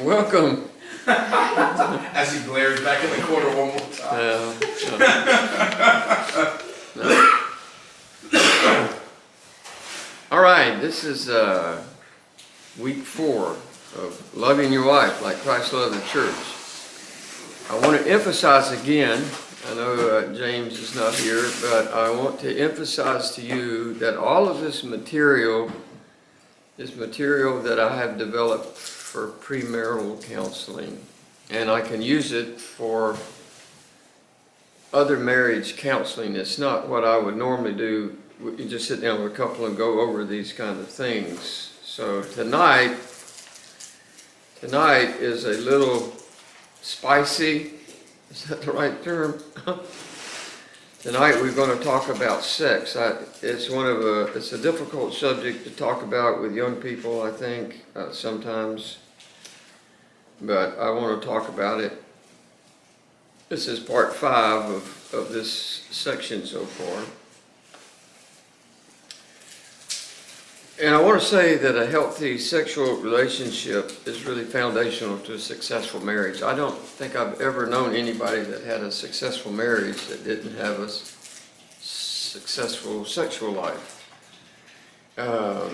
Welcome. As he glares back in the corner one more time. All right, this is week 4 of loving your wife like Christ loved the church. I want to emphasize again, I know James is not here, but I want to emphasize to you that all of this material is material that I have developed for premarital counseling, and I can use it for other marriage counseling. It's not what I would normally do. You just sit down with a couple and go over these kind of things. So tonight is a little spicy. Is that the right term? Tonight we're going to talk about sex. It's a difficult subject to talk about with young people, I think, sometimes. But I want to talk about it. This is part 5 of this section so far. And I want to say that a healthy sexual relationship is really foundational to a successful marriage. I don't think I've ever known anybody that had a successful marriage that didn't have a successful sexual life. I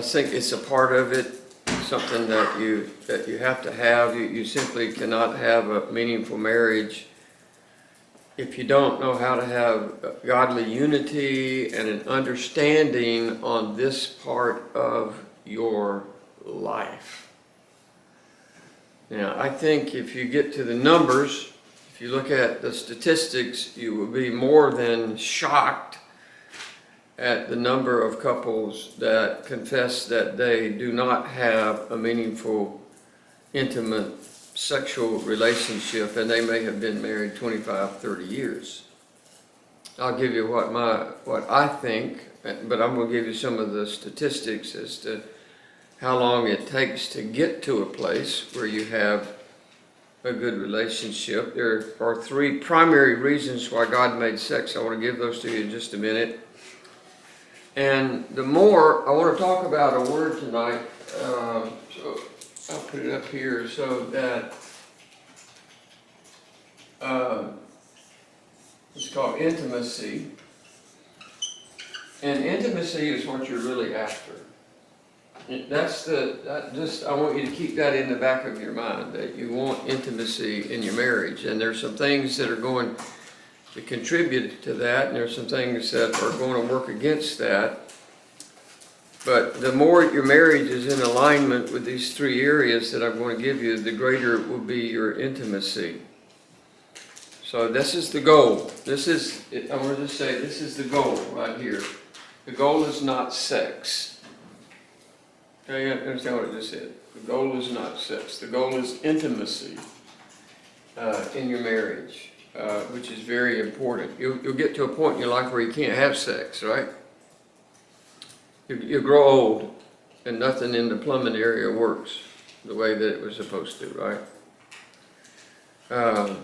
think it's a part of it, something that you have to have. You simply cannot have a meaningful marriage if you don't know how to have godly unity and an understanding on this part of your life. Now, I think if you get to the numbers, if you look at the statistics, you will be more than shocked at the number of couples that confess that they do not have a meaningful, intimate sexual relationship, and they may have been married 25, 30 years. I'll give you what I think, but I'm going to give you some of the statistics as to how long it takes to get to a place where you have a good relationship. There are 3 primary reasons why God made sex. I want to give those to you in just a minute. And the more, I want to talk about a word tonight, so I'll put it up here so that it's called intimacy. And intimacy is what you're really after. I want you to keep that in the back of your mind, that you want intimacy in your marriage. And there's some things that are going to contribute to that, and there's some things that are going to work against that. But the more your marriage is in alignment with these 3 areas that I'm going to give you, the greater will be your intimacy. So this is the goal. I want to just say, this is the goal right here. The goal is not sex. Okay, you understand what I just said? The goal is not sex. The goal is intimacy in your marriage, which is very important. You'll get to a point in your life where you can't have sex, right? You grow old, and nothing in the plumbing area works the way that it was supposed to, right?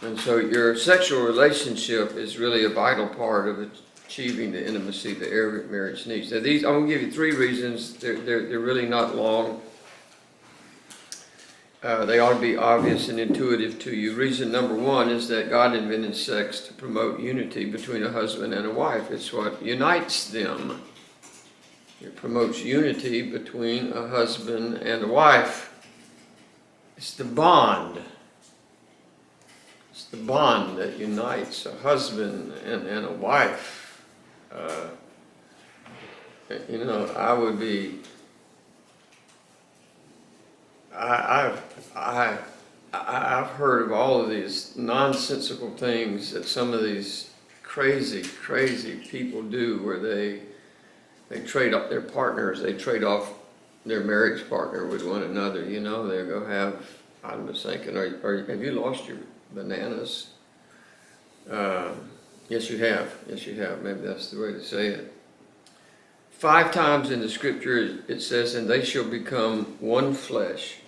And so your sexual relationship is really a vital part of achieving the intimacy that every marriage needs. Now, I'm going to give you 3 reasons. They're really not long. They ought to be obvious and intuitive to you. Reason number 1 is that God invented sex to promote unity between a husband and a wife. It's what unites them. It promotes unity between a husband and a wife. It's the bond. It's the bond that unites a husband and a wife. I've heard of all of these nonsensical things that some of these crazy people do, where they trade off their partners, they trade off their marriage partner with one another. They go have, I'm just thinking, have you lost your bananas? Yes, you have. Maybe that's the way to say it. 5 times in the scripture it says, and they shall become one flesh.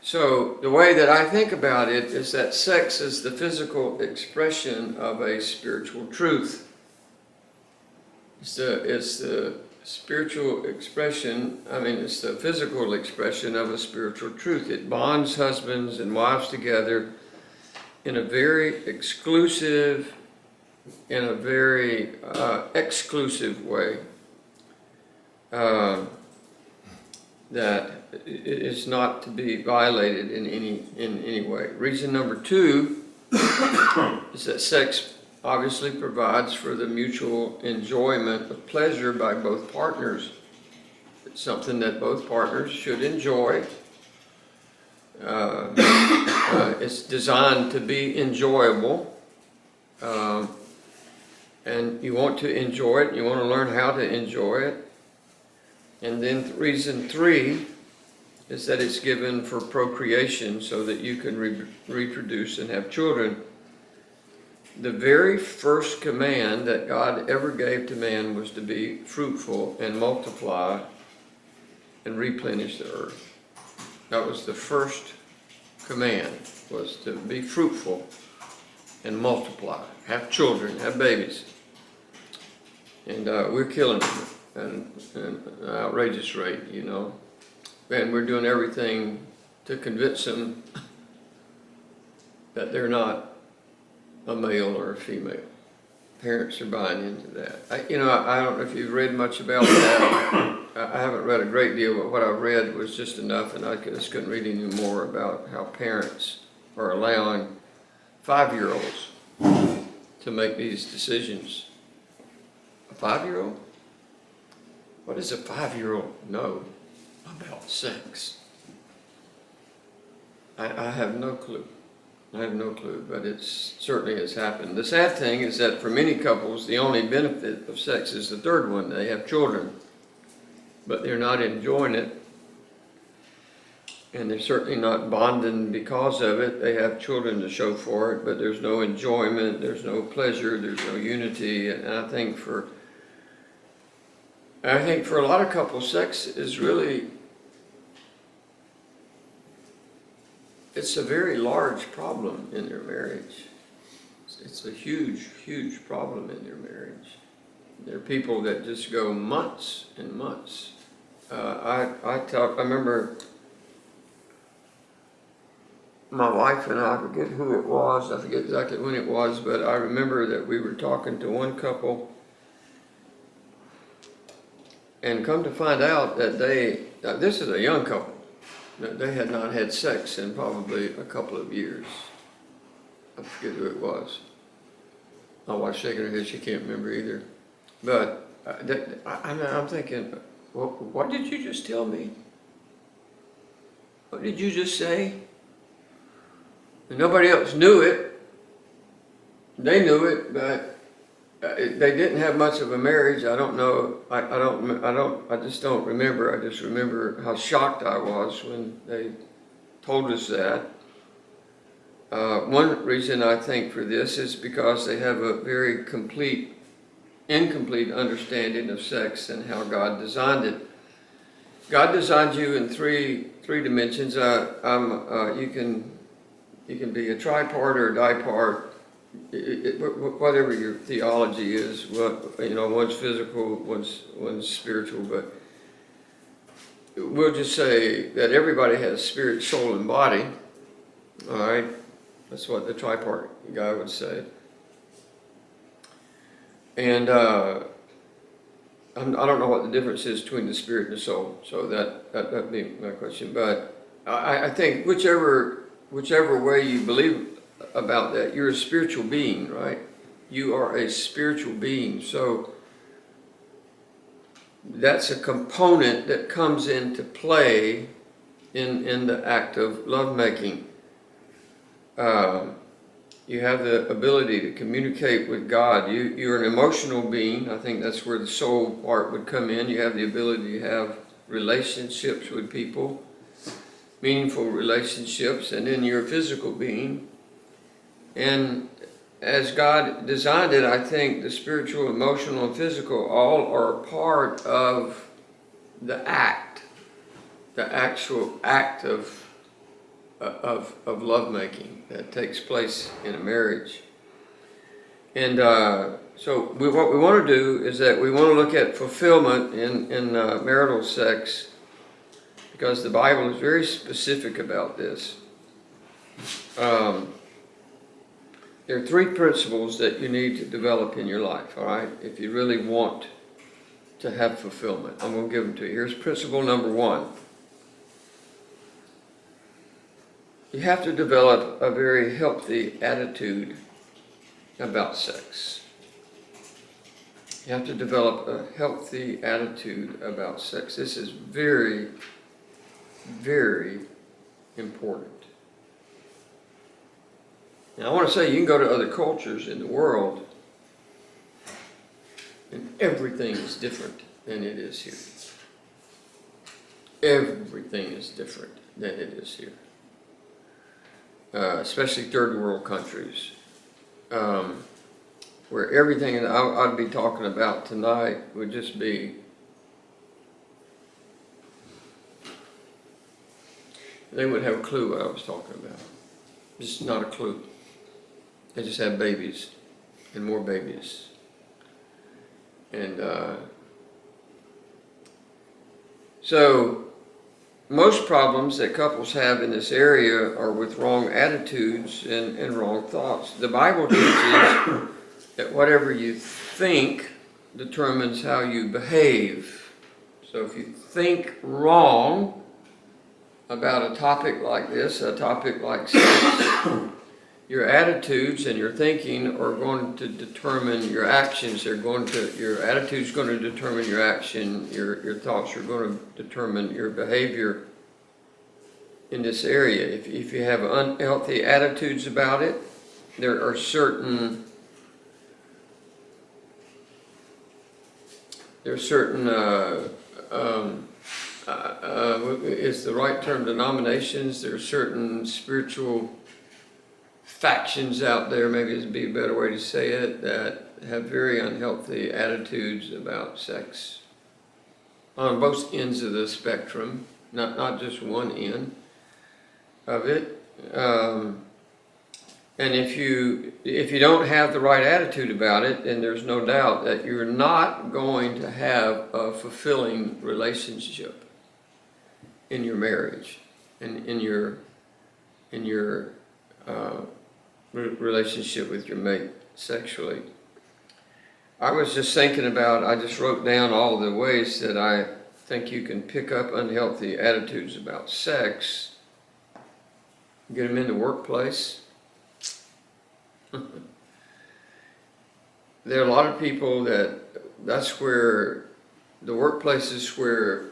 So the way that I think about it is that sex is the physical expression of a spiritual truth. It's the spiritual expression, it's the physical expression of a spiritual truth. It bonds husbands and wives together in a very exclusive, in a very exclusive way that is not to be violated in any way. Reason number 2 is that sex obviously provides for the mutual enjoyment of pleasure by both partners. It's something that both partners should enjoy. It's designed to be enjoyable, and you want to enjoy it, you want to learn how to enjoy it. And then reason 3 is that it's given for procreation so that you can reproduce and have children. The very first command that God ever gave to man was to be fruitful and multiply and replenish the earth. That was the first command, was to be fruitful and multiply, have children, have babies. And we're killing them at an outrageous rate, and we're doing everything to convince them that they're not a male or a female. Parents are buying into that. I don't know if you've read much about that. I haven't read a great deal, but what I read was just enough, and I just couldn't read any more about how parents are allowing 5-year-olds to make these decisions. A 5-year-old? What does a 5-year-old know about sex? I have no clue. I have no clue, but it certainly has happened. The sad thing is that for many couples, the only benefit of sex is the third one. They have children, but they're not enjoying it, and they're certainly not bonding because of it. They have children to show for it, but there's no enjoyment, there's no pleasure, there's no unity. And I think for a lot of couples, sex is really, it's a very large problem in their marriage. It's a huge, huge problem in their marriage. There are people that just go months and months. I remember my wife and I forget who it was, I forget exactly when it was, but I remember that we were talking to one couple, and come to find out that this is a young couple, they had not had sex in probably a couple of years. I forget who it was. My wife's shaking her head, she can't remember either. But I'm thinking, well, what did you just tell me? What did you just say? And nobody else knew it. They knew it, but they didn't have much of a marriage. I don't know. I just don't remember. I just remember how shocked I was when they told us that. One reason I think for this is because they have a very incomplete understanding of sex and how God designed it. God designed you in three dimensions. You can be a tripart or a dipart. Whatever your theology is, one's physical, one's spiritual, but we'll just say that everybody has spirit, soul, and body. All right, that's what the tripart guy would say. And I don't know what the difference is between the spirit and the soul, so that'd be my question. But I think whichever way you believe about that, you're a spiritual being, right? You are a spiritual being, so that's a component that comes into play in the act of lovemaking. You have the ability to communicate with God. You're an emotional being. I think that's where the soul part would come in. You have the ability to have relationships with people, meaningful relationships, and then you're a physical being. And as God designed it, I think the spiritual, emotional, and physical all are part of the actual act of lovemaking that takes place in a marriage. And what we want to do is that we want to look at fulfillment in marital sex, because the Bible is very specific about this. There are 3 principles that you need to develop in your life, all right, if you really want to have fulfillment. I'm going to give them to you. Here's principle number 1. You have to develop a very healthy attitude about sex. You have to develop a healthy attitude about sex. This is very, very important. Now, I want to say you can go to other cultures in the world, and everything is different than it is here. Everything is different than it is here. Especially third world countries, where everything that I'd be talking about tonight would just be, they wouldn't have a clue what I was talking about. Just not a clue. They just have babies and more babies. And so most problems that couples have in this area are with wrong attitudes and wrong thoughts. The Bible teaches that whatever you think determines how you behave. So if you think wrong about a topic like this, a topic like sex, your attitudes and your thinking are going to determine your actions. Your attitude's going to determine your action. Your thoughts are going to determine your behavior in this area. If you have unhealthy attitudes about it, there are certain is the right term, denominations. There are certain spiritual factions out there, maybe it'd be a better way to say it, that have very unhealthy attitudes about sex on both ends of the spectrum, not just one end of it. And if you don't have the right attitude about it, then there's no doubt that you're not going to have a fulfilling relationship in your marriage and in your relationship with your mate sexually. I was just thinking about, I just wrote down all the ways that I think you can pick up unhealthy attitudes about sex. Get them in the workplace. There are a lot of people that's where the workplace is where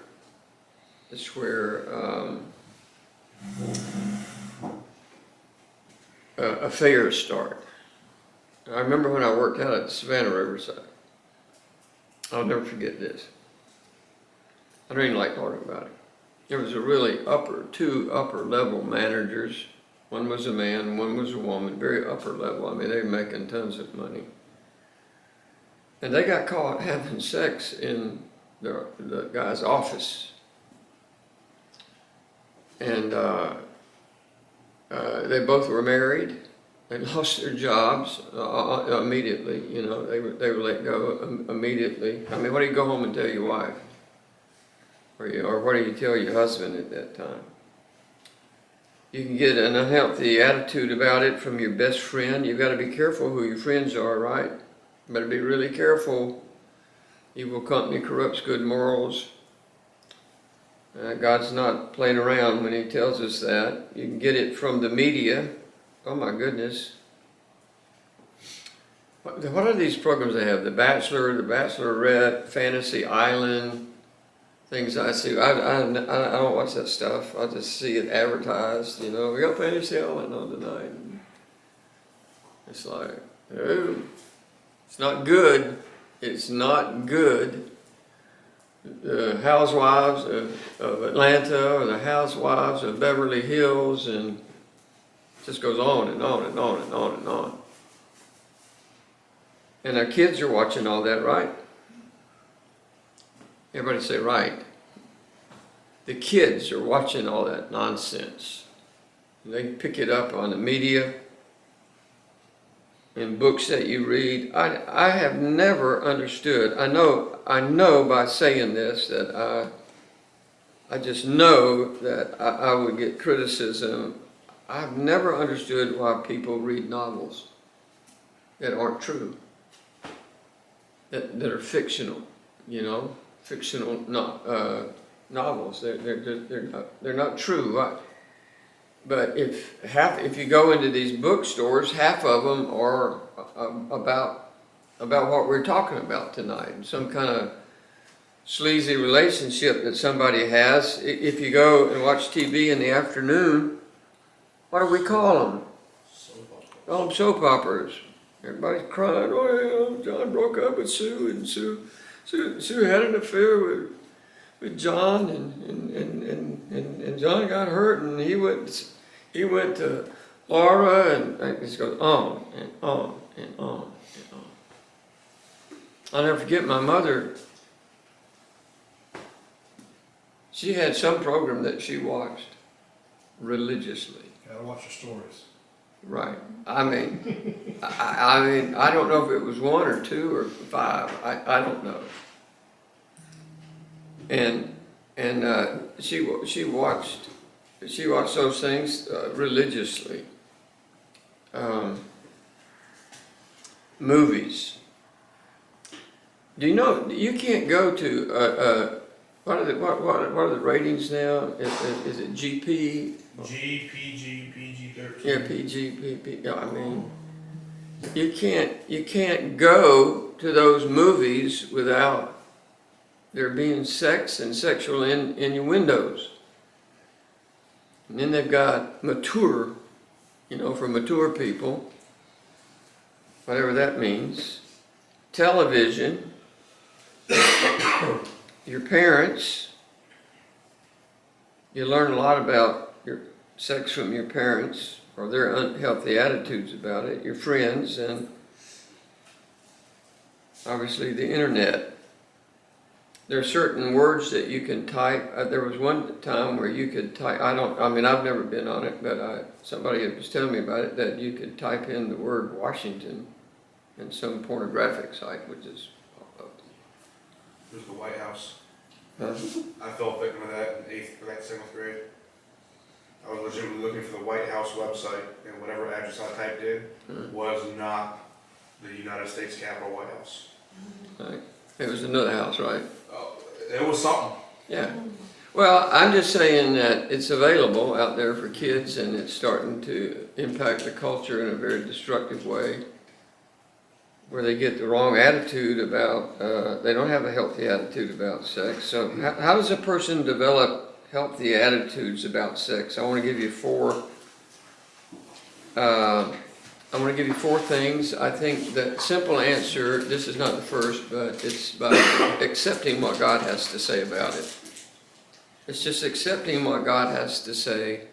affairs start. I remember when I worked out at Savannah Riverside. I'll never forget this. I don't even like talking about it. There was a really two upper level managers. One was a man, one was a woman, very upper level. I mean, they were making tons of money. And they got caught having sex in the guy's office. And they both were married. They lost their jobs immediately. You know, they were let go immediately. I mean, what do you go home and tell your wife? Or what do you tell your husband at that time? You can get an unhealthy attitude about it from your best friend. You've got to be careful who your friends are, right? You better be really careful. Evil company corrupts good morals. God's not playing around when he tells us that. You can get it from the media. Oh my goodness. What are these programs they have? The Bachelor, The Bachelorette, Fantasy Island, things I see. I don't watch that stuff. I just see it advertised, you know. We got Fantasy Island on tonight. It's like, oh, it's not good. It's not good. The Housewives of Atlanta or the Housewives of Beverly Hills, and it just goes on and on and on and on and on. And our kids are watching all that, right? Everybody say right. The kids are watching all that nonsense. And they pick it up on the media. in books that you read. I have never understood. I know by saying this that I just know that I would get criticism. I've never understood why people read novels that aren't true, that are fictional, fictional novels. They're not true. But if you go into these bookstores, half of them are about what we're talking about tonight, some kind of sleazy relationship that somebody has. If you go and watch TV in the afternoon, what do we call them? Call them soap operas. Everybody's crying, oh, John broke up with Sue, and Sue had an affair with John, and John got hurt, and he went to Laura, and it just goes on and on and on and on. I'll never forget my mother. She had some program that she watched religiously. Gotta watch your stories. Right. I mean, I don't know if it was 1 or 2 or 5. I don't know. And she watched those things religiously. Movies. Do you know you can't go to what are the ratings now? Is it GP? G, PG, PG-13. Yeah, PG. Yeah, I mean, you can't go to those movies without there being sex and sexual innuendos. And then they've got mature, for mature people, whatever that means. Television, your parents, you learn a lot about your sex from your parents or their unhealthy attitudes about it, your friends, and obviously the internet. There are certain words that you can type. There was one time where you could type, I've never been on it, but somebody was telling me about it, that you could type in the word Washington in some pornographic site, which is pop up. There's the White House. Huh? I fell victim of that in 7th grade. I was legitimately looking for the White House website, and whatever address I typed in was not the United States Capitol White House. Right. It was another house, right? It was something. Yeah. Well, I'm just saying that it's available out there for kids, and it's starting to impact the culture in a very destructive way, where they get the wrong attitude about, they don't have a healthy attitude about sex. So how does a person develop healthy attitudes about sex? I want to give you four things. I think the simple answer, this is not the first, but it's by accepting what God has to say about it. It's just accepting what God has to say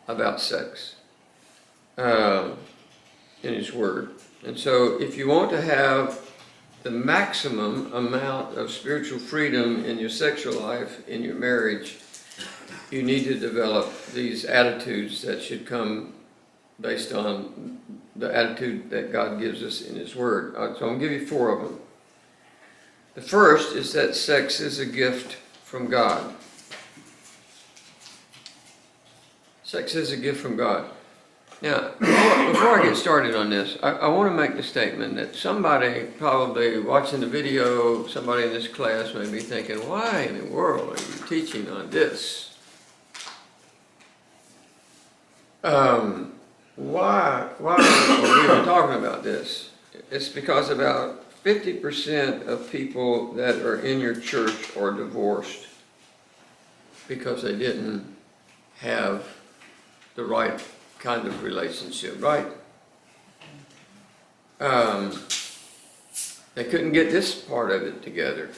about sex in His Word. And so if you want to have the maximum amount of spiritual freedom in your sexual life, in your marriage, you need to develop these attitudes that should come based on the attitude that God gives us in His Word. So I'm going to give you 4 of them. The first is that sex is a gift from God. Sex is a gift from God. Now, before I get started on this, I want to make the statement that somebody probably watching the video, somebody in this class may be thinking, why in the world are you teaching on this? Why are we even talking about this? It's because about 50% of people that are in your church are divorced because they didn't have the right kind of relationship, right? They couldn't get this part of it together.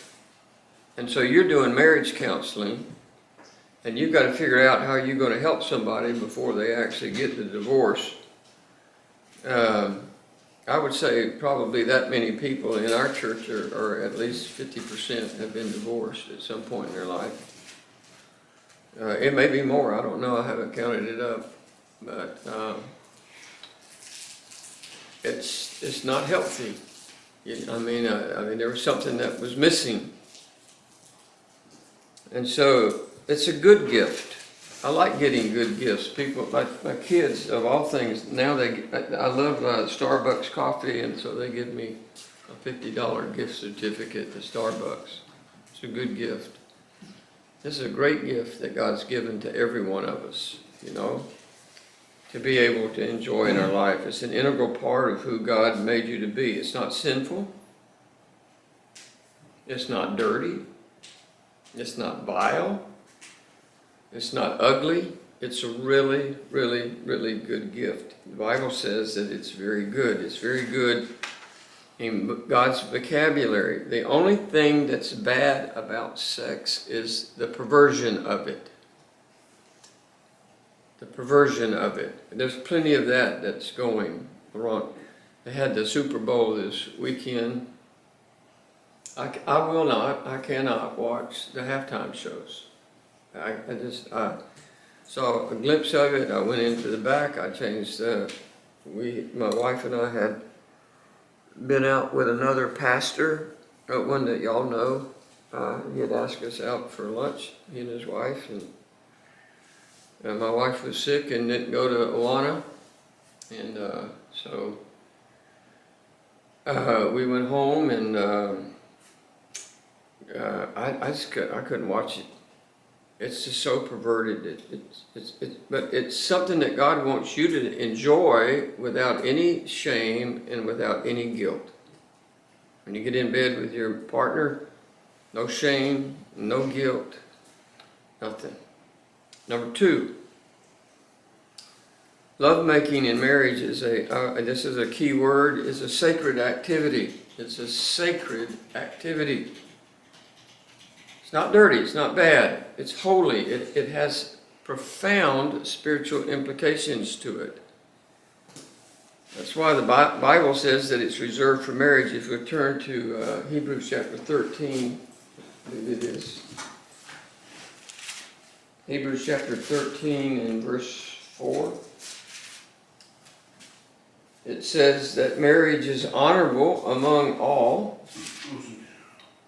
And so you're doing marriage counseling, and you've got to figure out how you're going to help somebody before they actually get the divorce. I would say probably that many people in our church are at least 50% have been divorced at some point in their life. It may be more, I don't know, I haven't counted it up. But it's not healthy. I mean, there was something that was missing. And so it's a good gift. I like getting good gifts. People, my kids, of all things, now I love Starbucks coffee, and so they give me a $50 gift certificate to Starbucks. It's a good gift. This is a great gift that God's given to every one of us, to be able to enjoy in our life. It's an integral part of who God made you to be. It's not sinful. It's not dirty. It's not vile. It's not ugly. It's a really, really, really good gift. The Bible says that it's very good. It's very good in God's vocabulary. The only thing that's bad about sex is the perversion of it. The perversion of it. There's plenty of that's going wrong. They had the Super Bowl this weekend. I cannot watch the halftime shows. I saw a glimpse of it. I went into the back. I changed. My wife and I had been out with another pastor, one that y'all know. He had asked us out for lunch, he and his wife, and my wife was sick and didn't go to Awana, and so we went home, and I couldn't watch it. It's just so perverted. But it's something that God wants you to enjoy without any shame and without any guilt. When you get in bed with your partner, no shame, no guilt, nothing. Number 2, lovemaking in marriage this is a key word, is a sacred activity. It's a sacred activity. It's not dirty, it's not bad, it's holy. It has profound spiritual implications to it. That's why the Bible says that it's reserved for marriage. If we turn to Hebrews chapter 13, I believe it is. Hebrews chapter 13 and verse 4. It says that marriage is honorable among all,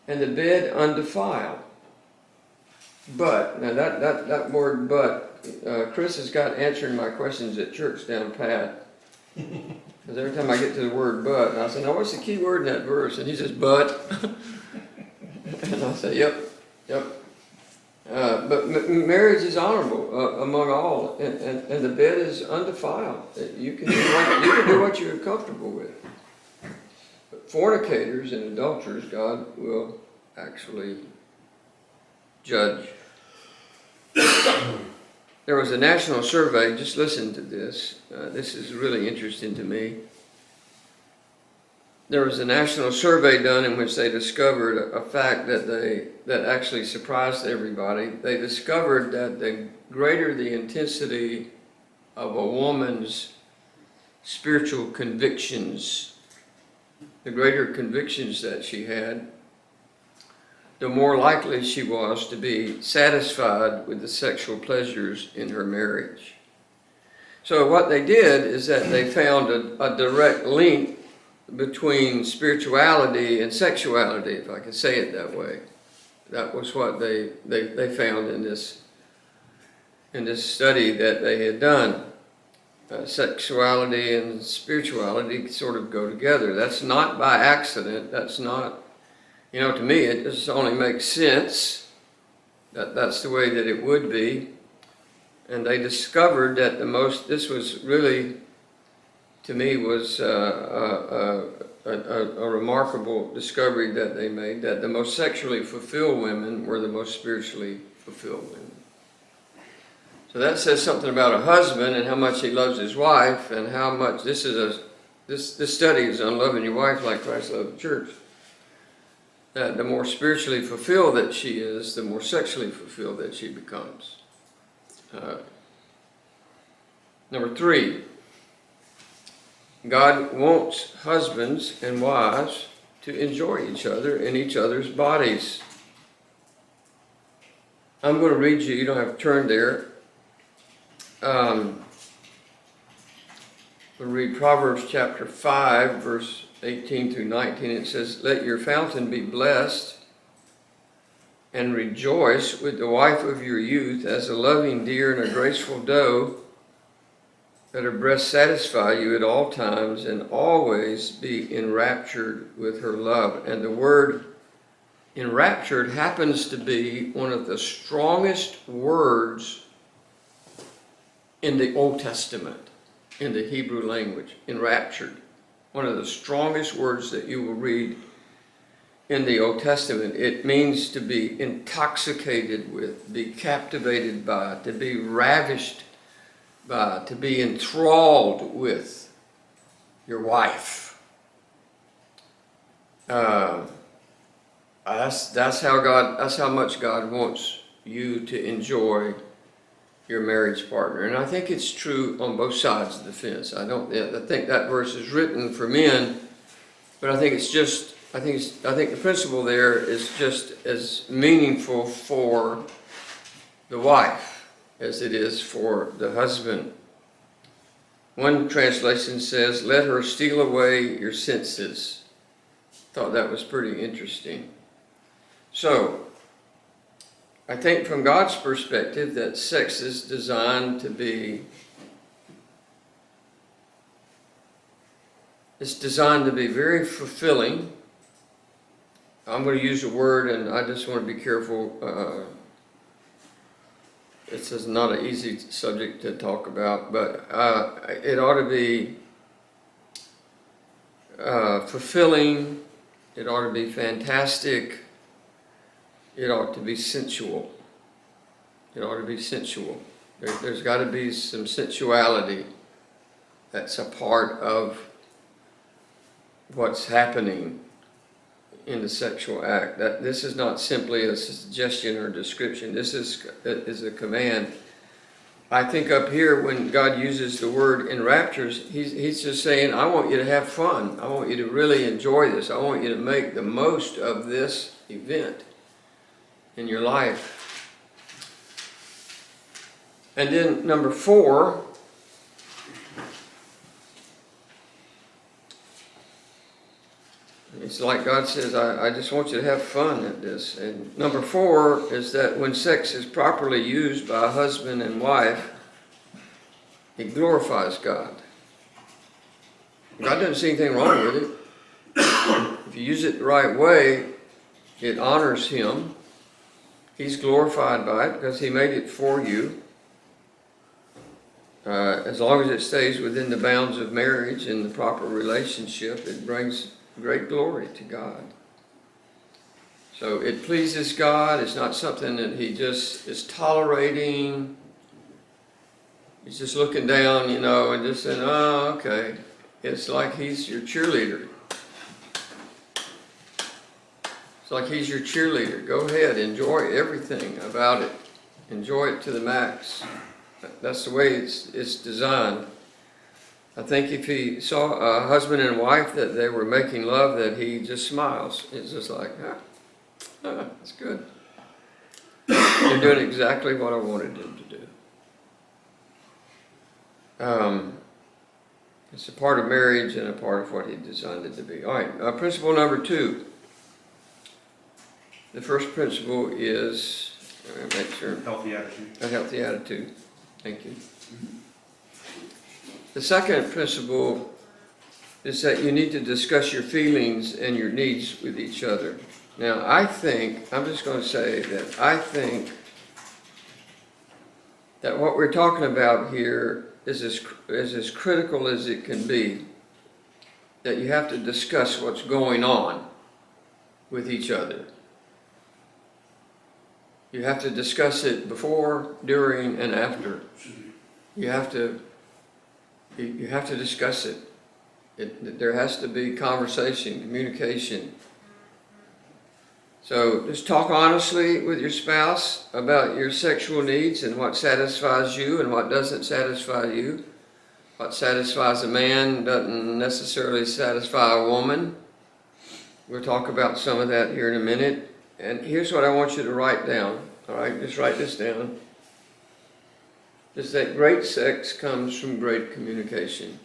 and the bed undefiled. But, now that word but, Chris has got answering my questions at church down pat. Because every time I get to the word but, and I say, no, what's the key word in that verse? And he says, but. And I say, yep. But marriage is honorable among all, and the bed is undefiled. You can do what you're comfortable with. But fornicators and adulterers, God will actually judge. There was a national survey, just listen to this. This is really interesting to me. There was a national survey done in which they discovered a fact that actually surprised everybody. They discovered that the greater the intensity of a woman's spiritual convictions, the greater convictions that she had, the more likely she was to be satisfied with the sexual pleasures in her marriage. So what they did is that they found a direct link between spirituality and sexuality, if I can say it that way. That was what they found in this study that they had done. Sexuality and spirituality sort of go together. That's not by accident. That's not, to me, it just only makes sense. That's the way that it would be. And they discovered that this was really, to me, was a remarkable discovery that they made, that the most sexually fulfilled women were the most spiritually fulfilled women. So that says something about a husband and how much he loves his wife, and how much this study is on loving your wife like Christ loved the church. That the more spiritually fulfilled that she is, the more sexually fulfilled that she becomes. Number 3. God wants husbands and wives to enjoy each other and each other's bodies. I'm going to read you don't have to turn there. We'll read Proverbs chapter 5, verse 18 through 19. It says, "Let your fountain be blessed, and rejoice with the wife of your youth as a loving deer and a graceful doe. Let her breast satisfy you at all times, and always be enraptured with her love." And the word enraptured happens to be one of the strongest words in the Old Testament, in the Hebrew language. Enraptured. One of the strongest words that you will read in the Old Testament. It means to be intoxicated with, be captivated by, to be ravished by, to be enthralled with your wife. That's how much God wants you to enjoy your marriage partner. And I think it's true on both sides of the fence. I think that verse is written for men, but I think the principle there is just as meaningful for the wife as it is for the husband. One translation says, "Let her steal away your senses." Thought that was pretty interesting. So, I think from God's perspective that sex is designed to be, very fulfilling. I'm going to use a word, and I just want to be careful. This is not an easy subject to talk about, but it ought to be fulfilling. It ought to be fantastic. It ought to be sensual. It ought to be sensual. There's got to be some sensuality that's a part of what's happening in the sexual act. That this is not simply a suggestion or description. This is a command. I think up here when God uses the word enraptures, he's just saying, I want you to have fun. I want you to really enjoy this. I want you to make the most of this event in your life. And then number 4, it's like God says, I just want you to have fun at this. And number 4 is that when sex is properly used by a husband and wife, it glorifies God. God doesn't see anything wrong with it. If you use it the right way, it honors Him. He's glorified by it because He made it for you. As long as it stays within the bounds of marriage and the proper relationship, it brings great glory to God. So it pleases God. It's not something that He just is tolerating. He's just looking down, and just saying, oh, okay. It's like He's your cheerleader. It's like He's your cheerleader. Go ahead, enjoy everything about it. Enjoy it to the max. That's the way it's designed. I think if He saw a husband and wife that they were making love, that He just smiles. It's just like, that's good. They're doing exactly what I wanted them to do. It's a part of marriage and a part of what He designed it to be. All right, principle number 2. The first principle is, make sure, Healthy attitude. a healthy attitude. Thank you. The second principle is that you need to discuss your feelings and your needs with each other. Now, I'm just going to say that I think that what we're talking about here is as critical as it can be, that you have to discuss what's going on with each other. You have to discuss it before, during, and after. You have to discuss it. There has to be conversation, communication. So just talk honestly with your spouse about your sexual needs and what satisfies you and what doesn't satisfy you. What satisfies a man doesn't necessarily satisfy a woman. We'll talk about some of that here in a minute. And here's what I want you to write down. All right, just write this down. Is that great sex comes from great communication.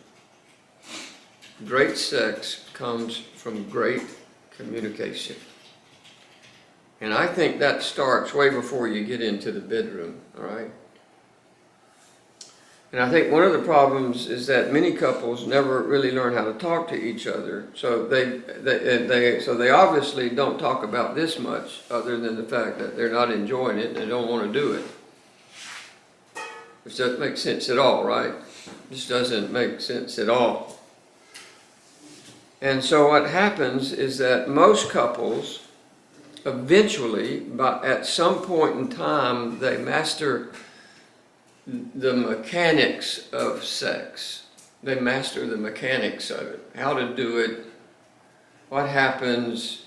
great sex comes from great communication. And I think that starts way before you get into the bedroom, all right? And I think one of the problems is that many couples never really learn how to talk to each other. So they obviously don't talk about this much, other than the fact that they're not enjoying it and they don't want to do it. Which doesn't make sense at all, right? This doesn't make sense at all. And so what happens is that most couples eventually, but at some point in time, they master the mechanics of sex. They master the mechanics of it, how to do it, what happens,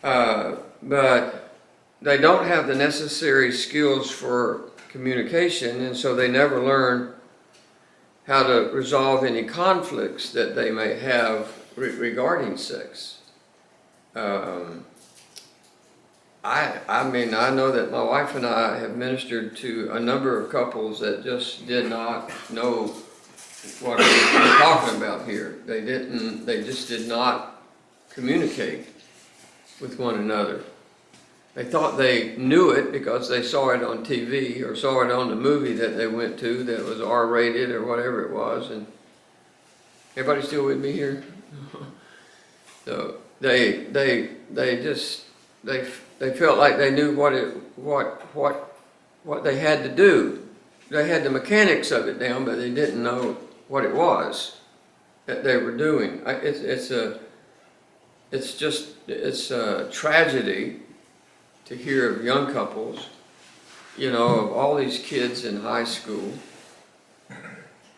but they don't have the necessary skills for communication, and so they never learn how to resolve any conflicts that they may have regarding sex. I know that my wife and I have ministered to a number of couples that just did not know what we're talking about here. They just did not communicate with one another. They thought they knew it because they saw it on TV or saw it on the movie that they went to that was R-rated or whatever it was. And everybody still with me here? So they felt like they knew what they had to do. They had the mechanics of it down, but they didn't know what it was that they were doing. It's a tragedy to hear of young couples, of all these kids in high school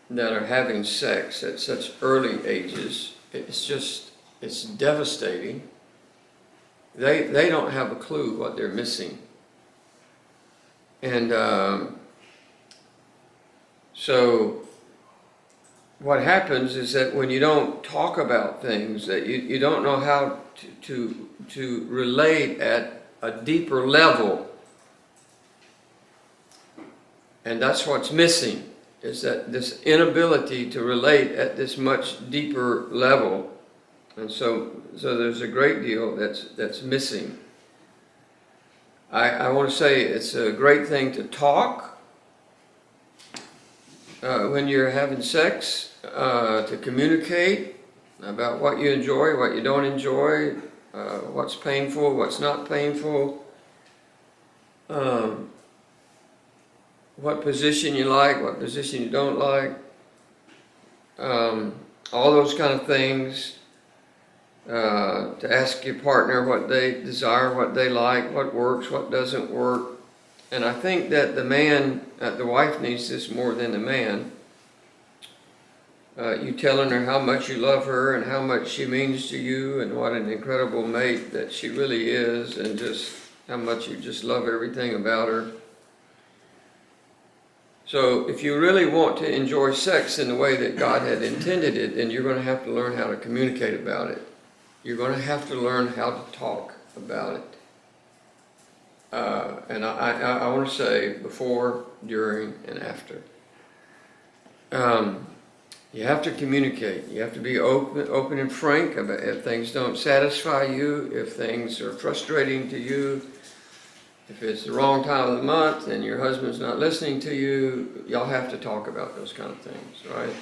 that are having sex at such early ages. It's devastating. They don't have a clue what they're missing. And so what happens is that when you don't talk about things, that you don't know how to relate at a deeper level. And that's what's missing, is that this inability to relate at this much deeper level. And so there's a great deal that's missing. I want to say it's a great thing to talk when you're having sex, to communicate about what you enjoy, what you don't enjoy, what's painful, what's not painful, what position you like, what position you don't like, all those kind of things. To ask your partner what they desire, what they like, what works, what doesn't work. And I think that the wife needs this more than the man. You telling her how much you love her and how much she means to you and what an incredible mate that she really is, and just how much you just love everything about her. So if you really want to enjoy sex in the way that God had intended it, then you're going to have to learn how to communicate about it. You're going to have to learn how to talk about it. And I want to say before, during, and after. You have to communicate. You have to be open and frank about if things don't satisfy you, if things are frustrating to you, if it's the wrong time of the month and your husband's not listening to you. Y'all have to talk about those kind of things, right?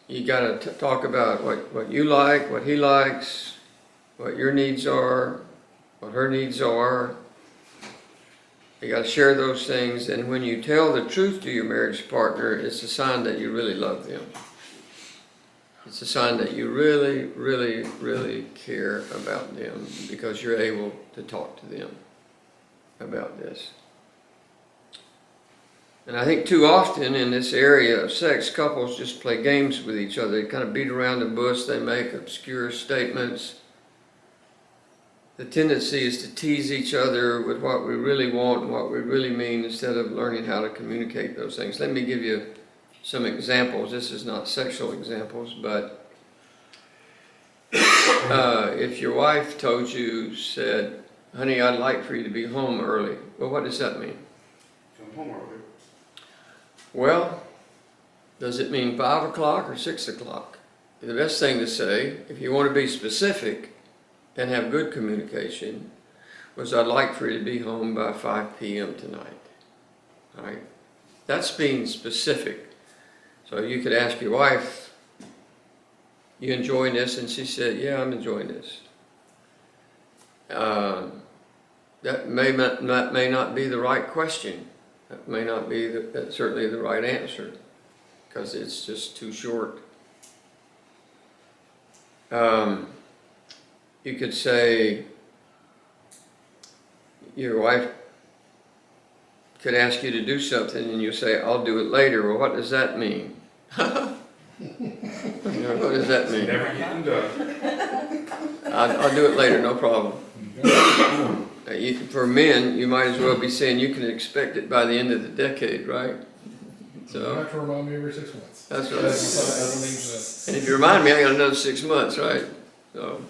You got to talk about what you like, what he likes, what your needs are, what her needs are. You got to share those things, and when you tell the truth to your marriage partner, it's a sign that you really love them. It's a sign that you really, really, really care about them, because you're able to talk to them about this. And I think too often in this area of sex, couples just play games with each other. They kind of beat around the bush. They make obscure statements. The tendency is to tease each other with what we really want and what we really mean, instead of learning how to communicate those things. Let me give you some examples. This is not sexual examples, but if your wife said, "Honey, I'd like for you to be home early." Well, what does that mean? Come home early. Well, Does it mean 5 o'clock or 6 o'clock? The best thing to say, if you want to be specific and have good communication, was I'd like for you to be home by 5 p.m. tonight. All right? That's being specific. So you could ask your wife, you enjoying this? And she said, yeah, I'm enjoying this. That may not be the right question. That may not be certainly the right answer, because it's just too short. You could say, your wife could ask you to do something and you say, I'll do it later. Well, what does that mean? What does that mean? Never getting done. I'll do it later, no problem. For men, you might as well be saying you can expect it by the end of the decade, right? You have to remind me every 6 months. That's right. That And if you remind me, I got another 6 months, right? So,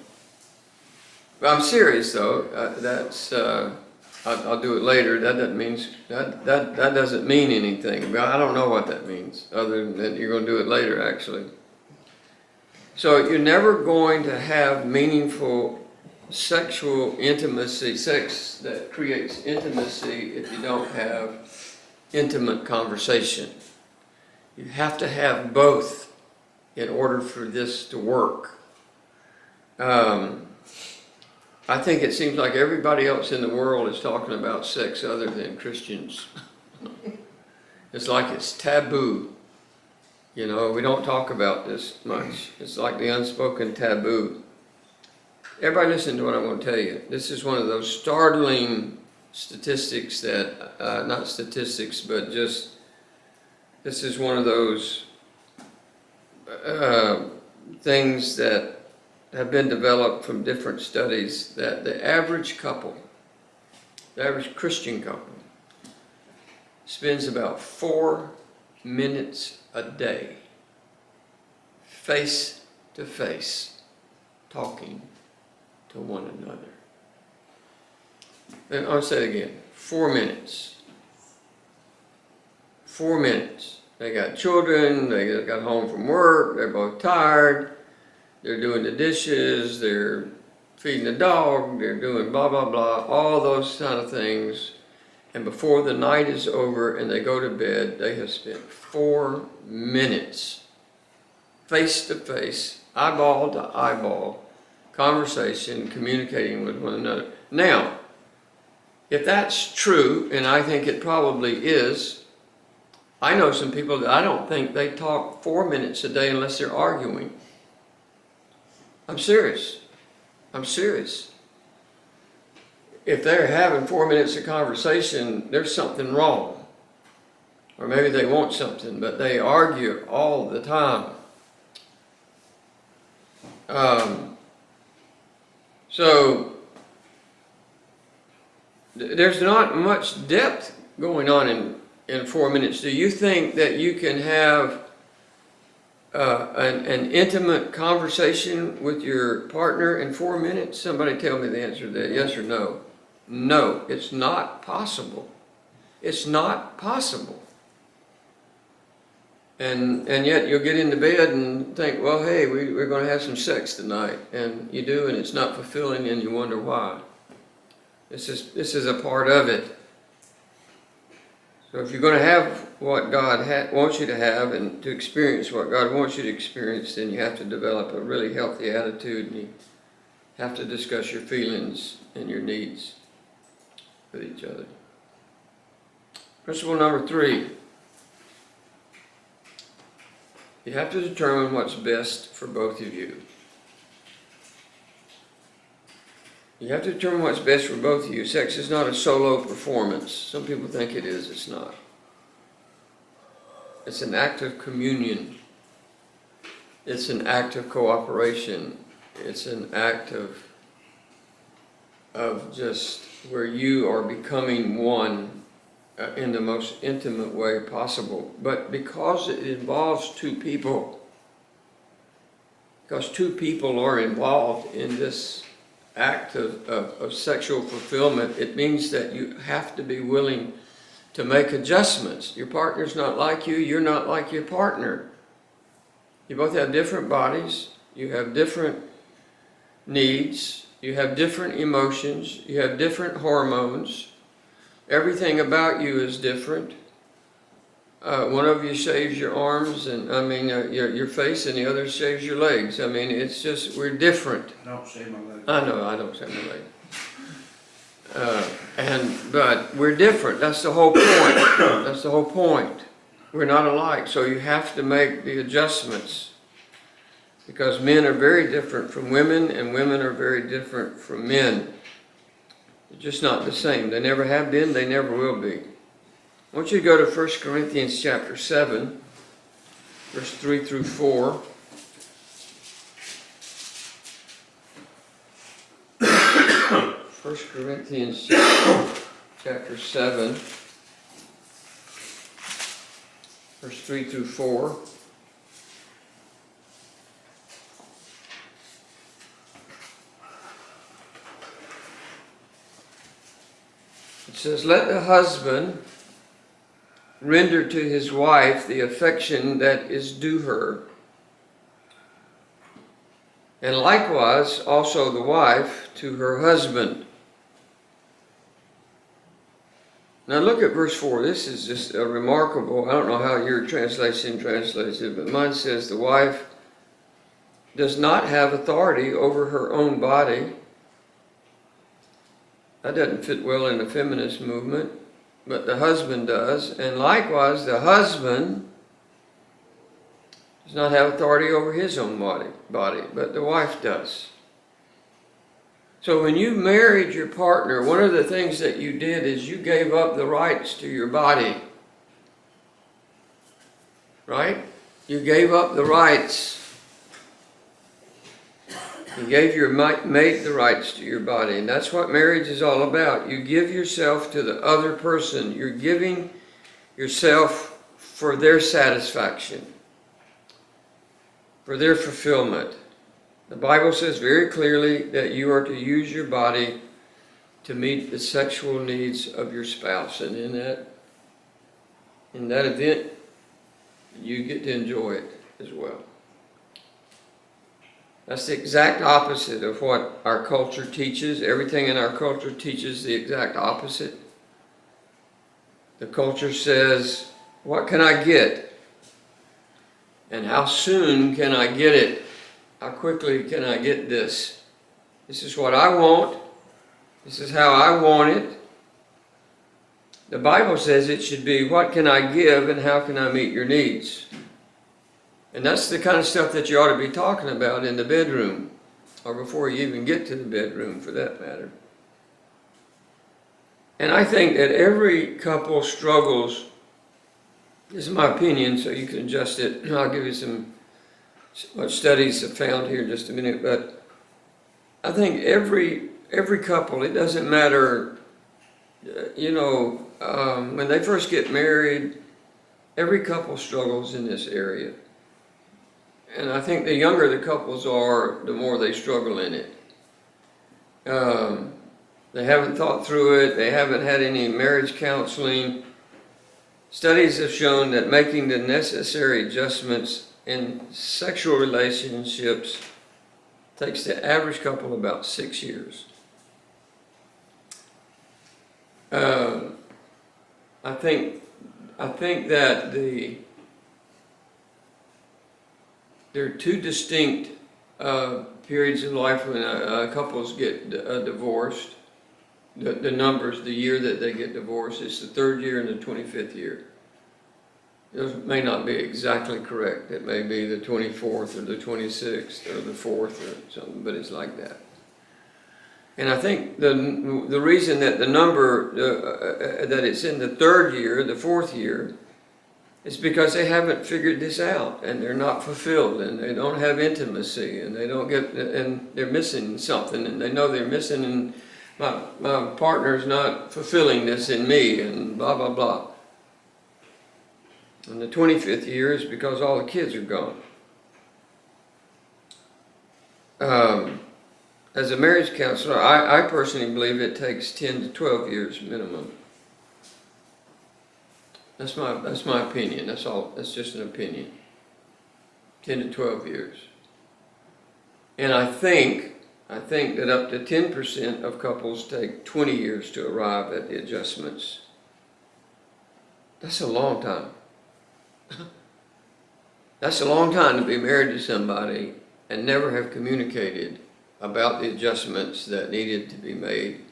but I'm serious though. I'll do it later. That doesn't mean that doesn't mean anything. Well, I don't know what that means, other than that you're going to do it later, actually. So you're never going to have meaningful sexual intimacy, sex that creates intimacy, if you don't have intimate conversation. You have to have both in order for this to work. I think it seems like everybody else in the world is talking about sex other than Christians. It's like it's taboo. You know, we don't talk about this much. It's like the unspoken taboo. Everybody listen to what I'm going to tell you. This is one of those startling statistics that, not statistics, but just, this is one of those things that have been developed from different studies, that the average couple, the average Christian couple, spends about 4 minutes a day, face to face, talking to one another. And I'll say it again, 4 minutes. 4 minutes. They got children, they got home from work, they're both tired, they're doing the dishes, they're feeding the dog, they're doing blah, blah, blah, all those kind of things. And before the night is over and they go to bed, they have spent 4 minutes, face to face, eyeball to eyeball, conversation, communicating with one another. Now, if that's true, and I think it probably is, I know some people that I don't think they talk 4 minutes a day unless they're arguing. I'm serious. I'm serious. If they're having 4 minutes of conversation, there's something wrong. Or maybe they want something, but they argue all the time. So there's not much depth going on in 4 minutes. Do you think that you can have an intimate conversation with your partner in 4 minutes? Somebody tell me the answer to that, yes or no. No, it's not possible. It's not possible. And yet you'll get into bed and think, well, hey, we're going to have some sex tonight. And you do, and it's not fulfilling, and you wonder why. This is a part of it. So if you're going to have what God wants you to have and to experience what God wants you to experience, then you have to develop a really healthy attitude, and you have to discuss your feelings and your needs with each other. Principle number 3. You have to determine what's best for both of you. You have to determine what's best for both of you. Sex is not a solo performance. Some people think it is. It's not. It's an act of communion. It's an act of cooperation. It's an act of just where you are becoming one in the most intimate way possible. But because it involves two people, because two people are involved in this act of sexual fulfillment, it means that you have to be willing to make adjustments. Your partner's not like you, you're not like your partner. You both have different bodies, you have different needs, you have different emotions, you have different hormones. Everything about you is different. One of you shaves your arms, and your face, and the other shaves your legs. I mean, it's just, we're different. I don't shave my legs. I know, I don't shave my legs. But we're different. That's the whole point. That's the whole point. We're not alike, so you have to make the adjustments. Because men are very different from women, and women are very different from men. They're just not the same. They never have been, they never will be. I want you to go to 1 Corinthians chapter 7, verse 3 through 4. First Corinthians chapter 7, verse 3 through 4. It says, "Let the husband render to his wife the affection that is due her, and likewise also the wife to her husband." Now look at verse 4. This is just a remarkable, I don't know how your translation translates it, but mine says the wife does not have authority over her own body. That doesn't fit well in the feminist movement, but the husband does. And likewise, the husband does not have authority over his own body, but the wife does. So when you married your partner, one of the things that you did is you gave up the rights to your body. Right? You gave up the rights. You gave your mate the rights to your body. And that's what marriage is all about. You give yourself to the other person. You're giving yourself for their satisfaction, for their fulfillment. The Bible says very clearly that you are to use your body to meet the sexual needs of your spouse. And in that event, you get to enjoy it as well. That's the exact opposite of what our culture teaches. Everything in our culture teaches the exact opposite. The culture says, what can I get? And how soon can I get it? How quickly can I get this? This is what I want. This is how I want it. The Bible says it should be, what can I give and how can I meet your needs? And that's the kind of stuff that you ought to be talking about in the bedroom, or before you even get to the bedroom for that matter. And I think that every couple struggles, this is my opinion, so you can adjust it, and I'll give you some what studies have found here in just a minute, but I think every couple, it doesn't matter, when they first get married, every couple struggles in this area. And I think the younger the couples are, the more they struggle in it. They haven't thought through it. They haven't had any marriage counseling. Studies have shown that making the necessary adjustments in sexual relationships takes the average couple about 6 years. I think that there are two distinct periods of life when couples get divorced. The numbers, the year that they get divorced, it's the 3rd year and the 25th year. Those may not be exactly correct. It may be the 24th or the 26th or the 4th or something, but it's like that. And I think the reason that the number, that it's in the 3rd year, the 4th year, is because they haven't figured this out, and they're not fulfilled, and they don't have intimacy, and they don't get, and they're missing something, and they know they're missing, and my partner's not fulfilling this in me, and blah, blah, blah. And the 25th year is because all the kids are gone. As a marriage counselor, I personally believe it takes 10 to 12 years minimum That's my opinion. That's all. That's just an opinion. 10 to 12 years. And I think that up to 10% of couples take 20 years to arrive at the adjustments. That's a long time. That's a long time to be married to somebody and never have communicated about the adjustments that needed to be made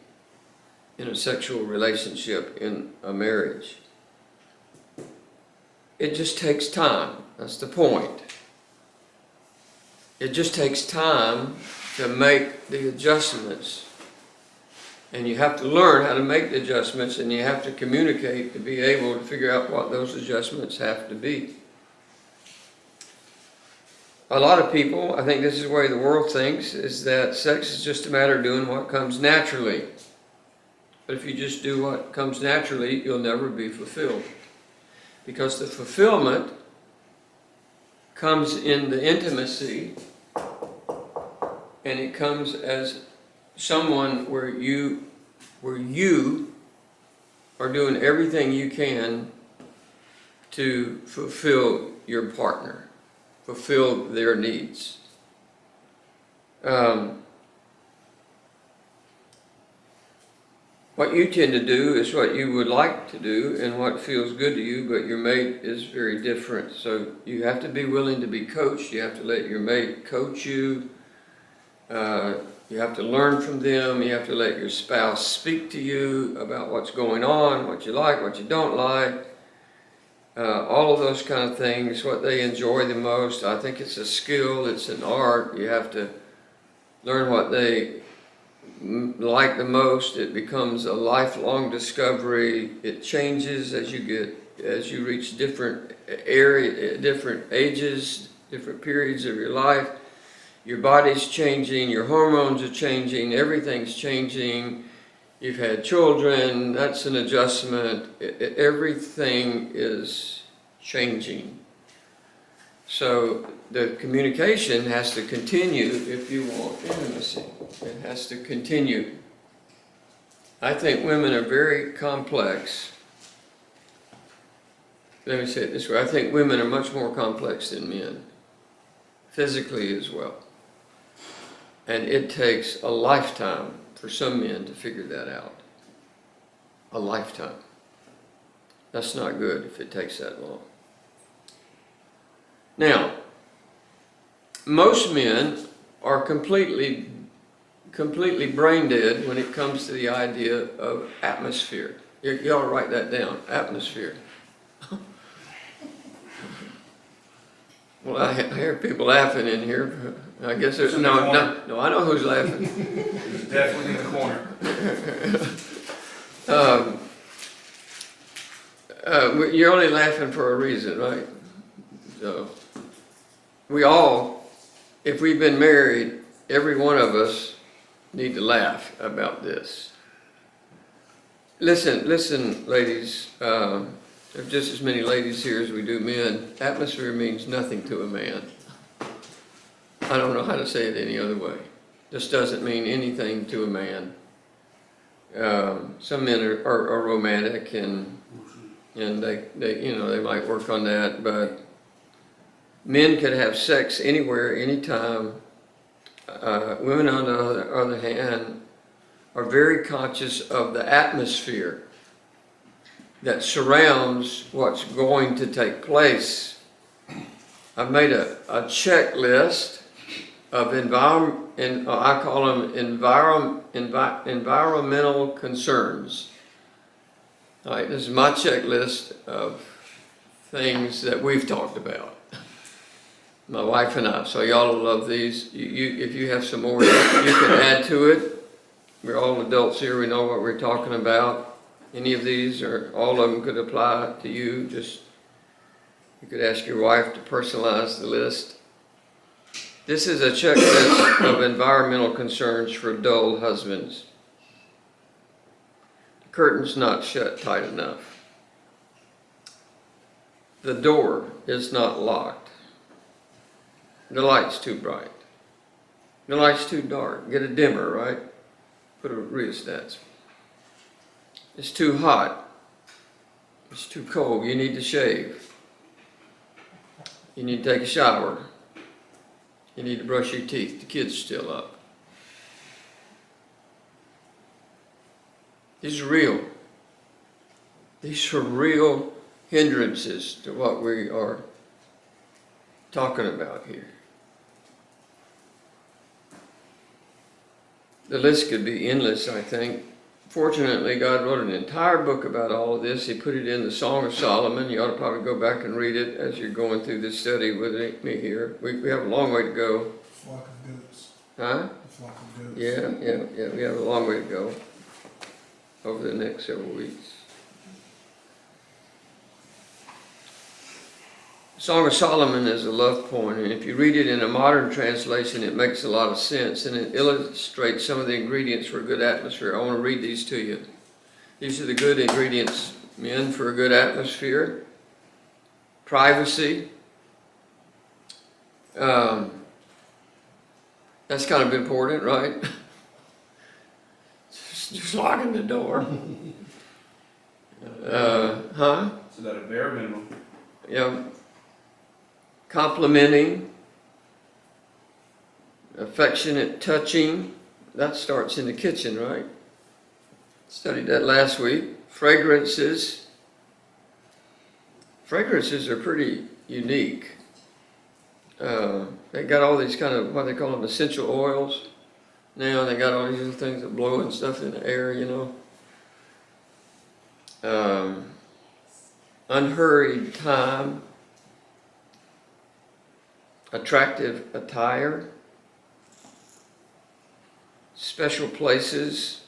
in a sexual relationship in a marriage. It just takes time. That's the point. It just takes time to make the adjustments. And you have to learn how to make the adjustments, and you have to communicate to be able to figure out what those adjustments have to be. A lot of people, I think this is the way the world thinks, is that sex is just a matter of doing what comes naturally. But if you just do what comes naturally, you'll never be fulfilled. Because the fulfillment comes in the intimacy, and it comes as someone where you are doing everything you can to fulfill your partner, fulfill their needs. What you tend to do is what you would like to do and what feels good to you, but your mate is very different. So you have to be willing to be coached. You have to let your mate coach you. You have to learn from them. You have to let your spouse speak to you about what's going on, what you like, what you don't like. All of those kind of things, what they enjoy the most. I think it's a skill, it's an art. You have to learn what they like the most. It becomes a lifelong discovery. It changes as you reach different ages, different periods of your life. Your body's changing, your hormones are changing, everything's changing. You've had children, that's an adjustment. Everything is changing. So the communication has to continue if you want intimacy. It has to continue. I think women are very complex. Let me say it this way. I think women are much more complex than men, physically as well. And it takes a lifetime for some men to figure that out. A lifetime. That's not good if it takes that long. Now, most men are completely brain dead when it comes to the idea of atmosphere. You ought to write that down, atmosphere. Well, I hear people laughing in here. I guess there's no, I know who's laughing. It's definitely in the corner. You're only laughing for a reason, right? So, we all, if we've been married, every one of us need to laugh about this. Listen, ladies, there's just as many ladies here as we do men. Atmosphere means nothing to a man. I don't know how to say it any other way. This doesn't mean anything to a man. Some men are romantic and they might work on that, but men could have sex anywhere, anytime. Women, on the other hand, are very conscious of the atmosphere that surrounds what's going to take place. I've made a checklist of I call them environmental concerns. All right, this is my checklist of things that we've talked about, my wife and I. So y'all will love these. If you have some more, you can add to it. We're all adults here. We know what we're talking about. Any of these or all of them could apply to you. You could ask your wife to personalize the list. This is a checklist of environmental concerns for dull husbands. The curtain's not shut tight enough. The door is not locked. The light's too bright. The light's too dark. Get a dimmer, right? Put a rheostat. It's too hot. It's too cold, you need to shave. You need to take a shower. You need to brush your teeth, the kid's still up. These are real. These are real hindrances to what we are talking about here. The list could be endless, I think. Fortunately, God wrote an entire book about all of this. He put it in the Song of Solomon. You ought to probably go back and read it as you're going through this study with me here. We have a long way to go. Flock of goats. Huh? A flock of goats. Yeah. We have a long way to go over the next several weeks. Song of Solomon is a love poem, and if you read it in a modern translation, it makes a lot of sense, and it illustrates some of the ingredients for a good atmosphere. I want to read these to you. These are the good ingredients, men, for a good atmosphere. Privacy. That's kind of important, right? just locking the door. Huh? So that a bare minimum. Yeah. Complimenting, affectionate touching, that starts in the kitchen, right? Studied that last week. Fragrances. Fragrances are pretty unique. They got all these kind of, what they call them, essential oils. Now they got all these other things that blow and stuff in the air, you know. Unhurried time. Attractive attire, special places,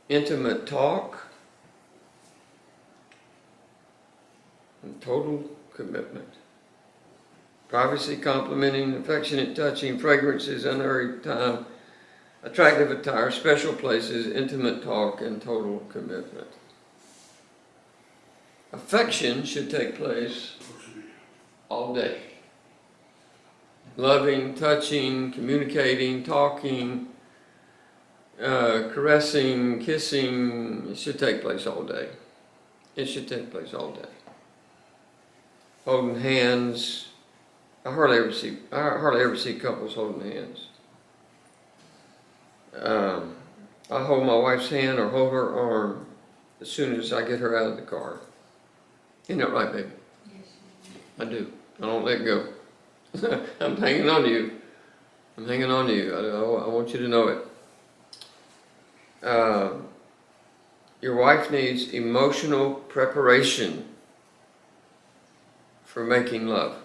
intimate talk, and total commitment. Privacy, complimenting, affectionate touching, fragrances, unhurried time, attractive attire, special places, intimate talk, and total commitment. Affection should take place all day. Loving, touching, communicating, talking, caressing, kissing, it should take place all day. It should take place all day. Holding hands. I hardly ever see couples holding hands. I hold my wife's hand or hold her arm as soon as I get her out of the car. Isn't that right, baby? Yes. I do. I don't let go. I'm hanging on to you. I'm hanging on to you. I want you to know it. Your wife needs emotional preparation for making love.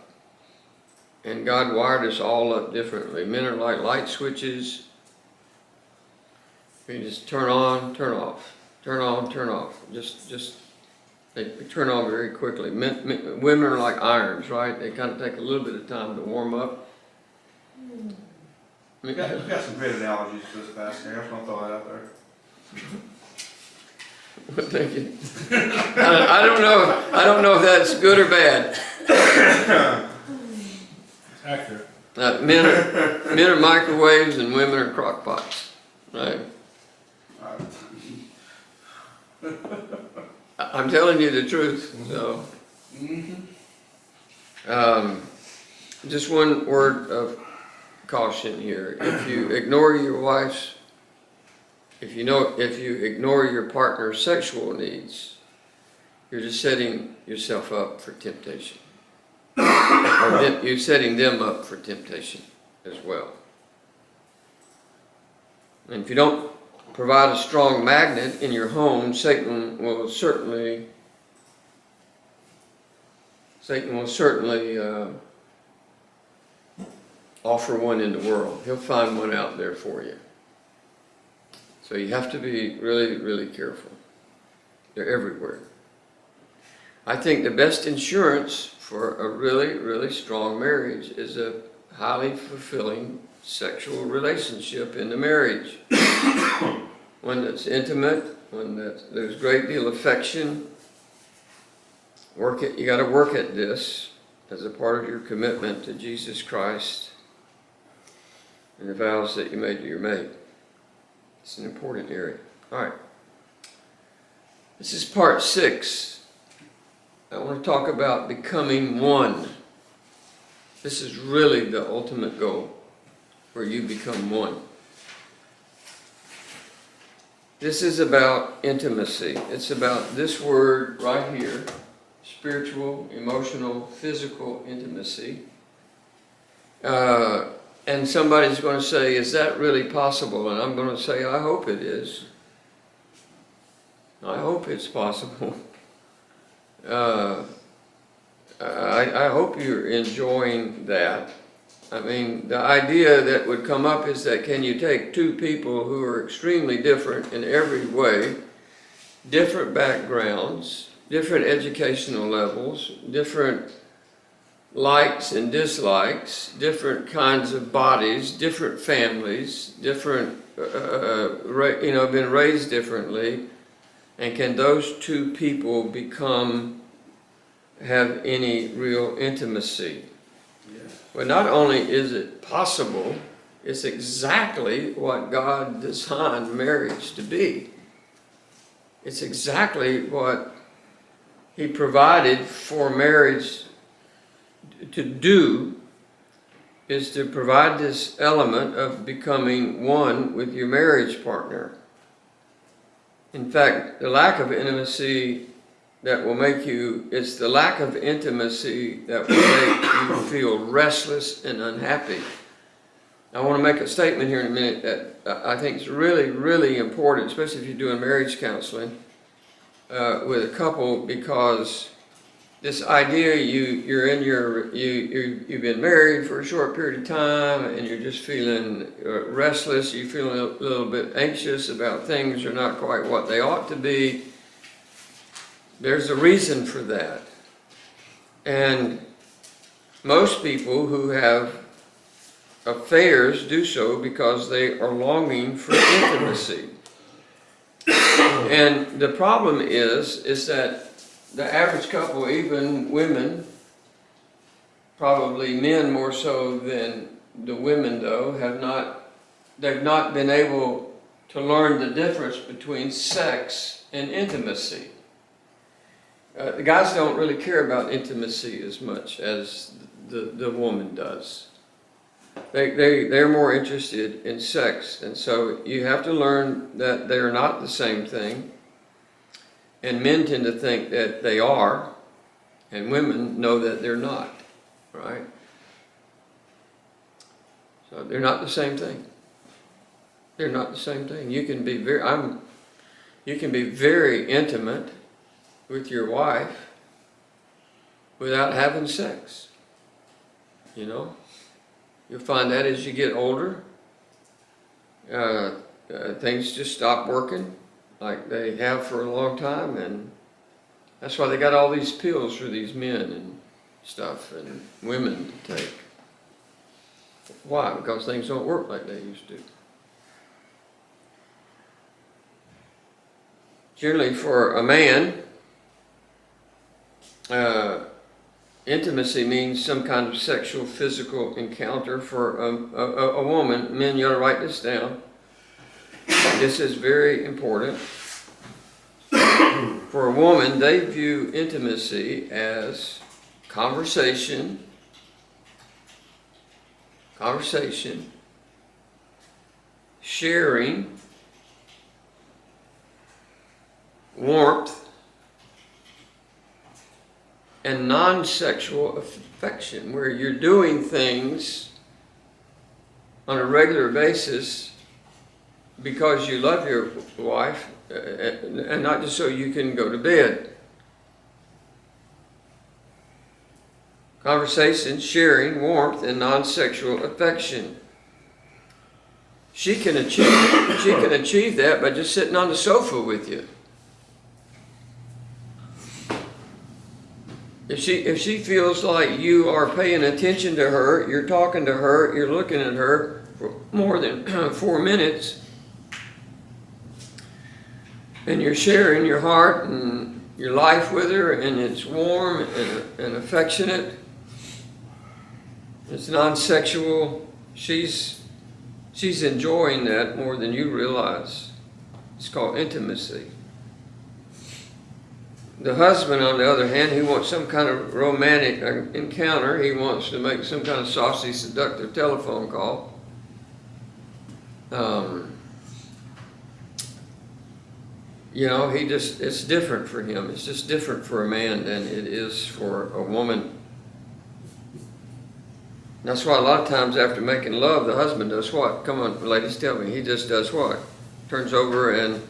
And God wired us all up differently. Men are like light switches. You just turn on, turn off. Turn on, turn off. They turn on very quickly. Women are like irons, right? They kind of take a little bit of time to warm up. We've got some great analogies for this past year. I just want to throw that out there. Thank you. I don't know if that's good or bad. Accurate. Men are microwaves and women are crock pots, right? I'm telling you the truth. So, just one word of caution here: if you ignore your wife's, if you ignore your partner's sexual needs, you're just setting yourself up for temptation. Or you're setting them up for temptation as well. And if you don't provide a strong magnet in your home, Satan will certainly offer one in the world. He'll find one out there for you. So you have to be really, really careful. They're everywhere. I think the best insurance for a really, really strong marriage is a highly fulfilling sexual relationship in the marriage. One that's intimate, one that there's a great deal of affection. You got to work at this as a part of your commitment to Jesus Christ and the vows that you made to your mate. It's an important area. All right. This is part 6. I want to talk about becoming one. This is really the ultimate goal, where you become one. This is about intimacy. It's about this word right here, spiritual, emotional, physical intimacy. And somebody's going to say, is that really possible? And I'm going to say, I hope it is. I hope it's possible. I hope you're enjoying that. I mean, the idea that would come up is that can you take two people who are extremely different in every way, different backgrounds, different educational levels, different likes and dislikes, different kinds of bodies, different families, different, been raised differently, and can those two people have any real intimacy? Well, not only is it possible, it's exactly what God designed marriage to be. It's exactly what He provided for marriage to do, is to provide this element of becoming one with your marriage partner. In fact, the lack of intimacy that will make you, it's the lack of intimacy that will make you feel restless and unhappy. I want to make a statement here in a minute that I think is really, really important, especially if you're doing marriage counseling with a couple, because this idea you've been married for a short period of time and you're just feeling restless, you feel a little bit anxious about things are not quite what they ought to be. There's a reason for that. And most people who have affairs do so because they are longing for intimacy. And the problem is that the average couple, even women, probably men more so than the women though, they've not been able to learn the difference between sex and intimacy. The guys don't really care about intimacy as much as the woman does. They're more interested in sex, and so you have to learn that they're not the same thing. And men tend to think that they are, and women know that they're not, right? So they're not the same thing. They're not the same thing. You can be very intimate with your wife without having sex. You know? You'll find that as you get older, things just stop working like they have for a long time, and that's why they got all these pills for these men and stuff and women to take. Why? Because things don't work like they used to. Generally for a man, intimacy means some kind of sexual, physical encounter. For a woman, men, you ought to write this down. This is very important. For a woman, they view intimacy as conversation, sharing, warmth, and non-sexual affection, where you're doing things on a regular basis because you love your wife, and not just so you can go to bed. Conversation, sharing, warmth, and non-sexual affection. She can achieve that by just sitting on the sofa with you. If she feels like you are paying attention to her, you're talking to her, you're looking at her for more than 4 minutes, and you're sharing your heart and your life with her, and it's warm and affectionate, it's non-sexual, she's enjoying that more than you realize. It's called intimacy. The husband, on the other hand, he wants some kind of romantic encounter. He wants to make some kind of saucy, seductive telephone call. You know, it's different for him. It's just different for a man than it is for a woman. That's why a lot of times after making love, the husband does what? Come on, ladies, tell me. He just does what? Turns over and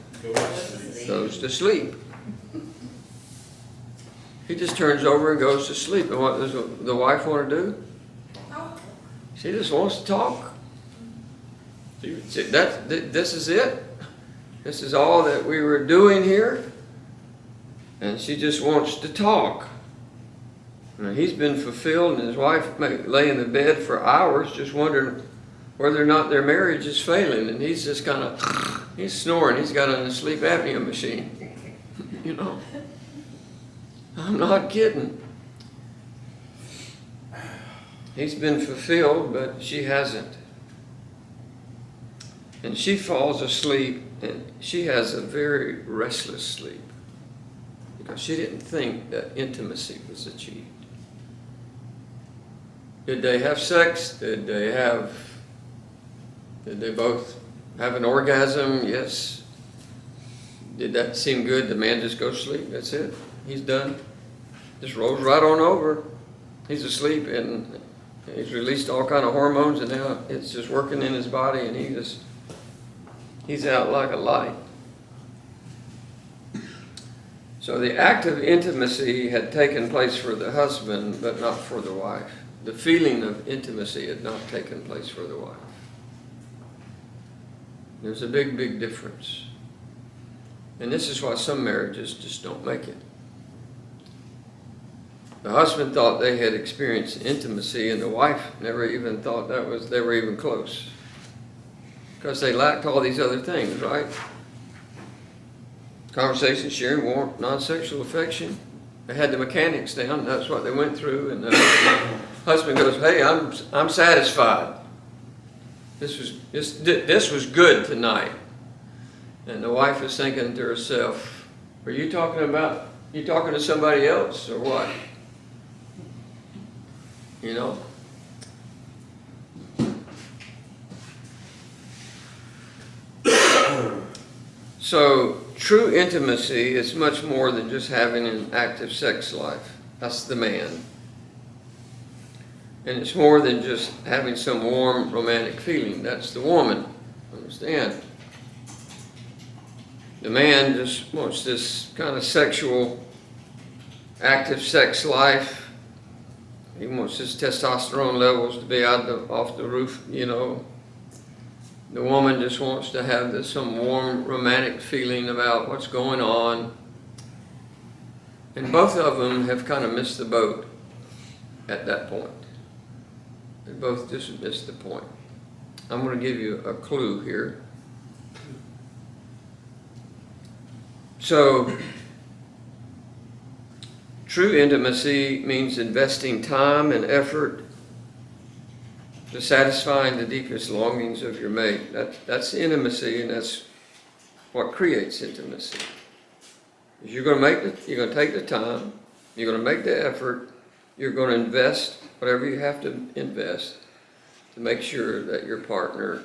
goes to sleep. He just turns over and goes to sleep. And what does the wife want to do? She just wants to talk. This is it. This is all that we were doing here. And she just wants to talk. And he's been fulfilled, and his wife may lay in the bed for hours just wondering whether or not their marriage is failing. And he's just kind of, he's snoring. He's got on a sleep apnea machine. You know. I'm not kidding. He's been fulfilled, but she hasn't. And she falls asleep, and she has a very restless sleep because she didn't think that intimacy was achieved. Did they have sex? Did they both have an orgasm? Yes. Did that seem good? The man just goes to sleep. That's it. He's done. Just rolls right on over. He's asleep, and he's released all kind of hormones, and now it's just working in his body, and he's out like a light. So the act of intimacy had taken place for the husband, but not for the wife. The feeling of intimacy had not taken place for the wife. There's a big, big difference. And this is why some marriages just don't make it. The husband thought they had experienced intimacy, and the wife never even thought they were even close. Because they lacked all these other things, right? Conversation, sharing, warmth, non-sexual affection. They had the mechanics down. That's what they went through. And the husband goes, "Hey, I'm satisfied. This was good tonight." And the wife is thinking to herself, "Are you talking to somebody else or what?" You know? So, true intimacy is much more than just having an active sex life. That's the man. And it's more than just having some warm romantic feeling. That's the woman. Understand? The man just wants this kind of sexual, active sex life. He wants his testosterone levels to be off the roof, you know. The woman just wants to have some warm, romantic feeling about what's going on. And both of them have kind of missed the boat at that point. They both just missed the point. I'm going to give you a clue here. So, true intimacy means investing time and effort to satisfying the deepest longings of your mate. That's intimacy, and that's what creates intimacy. You're going to take the time, you're going to make the effort, you're going to invest whatever you have to invest to make sure that your partner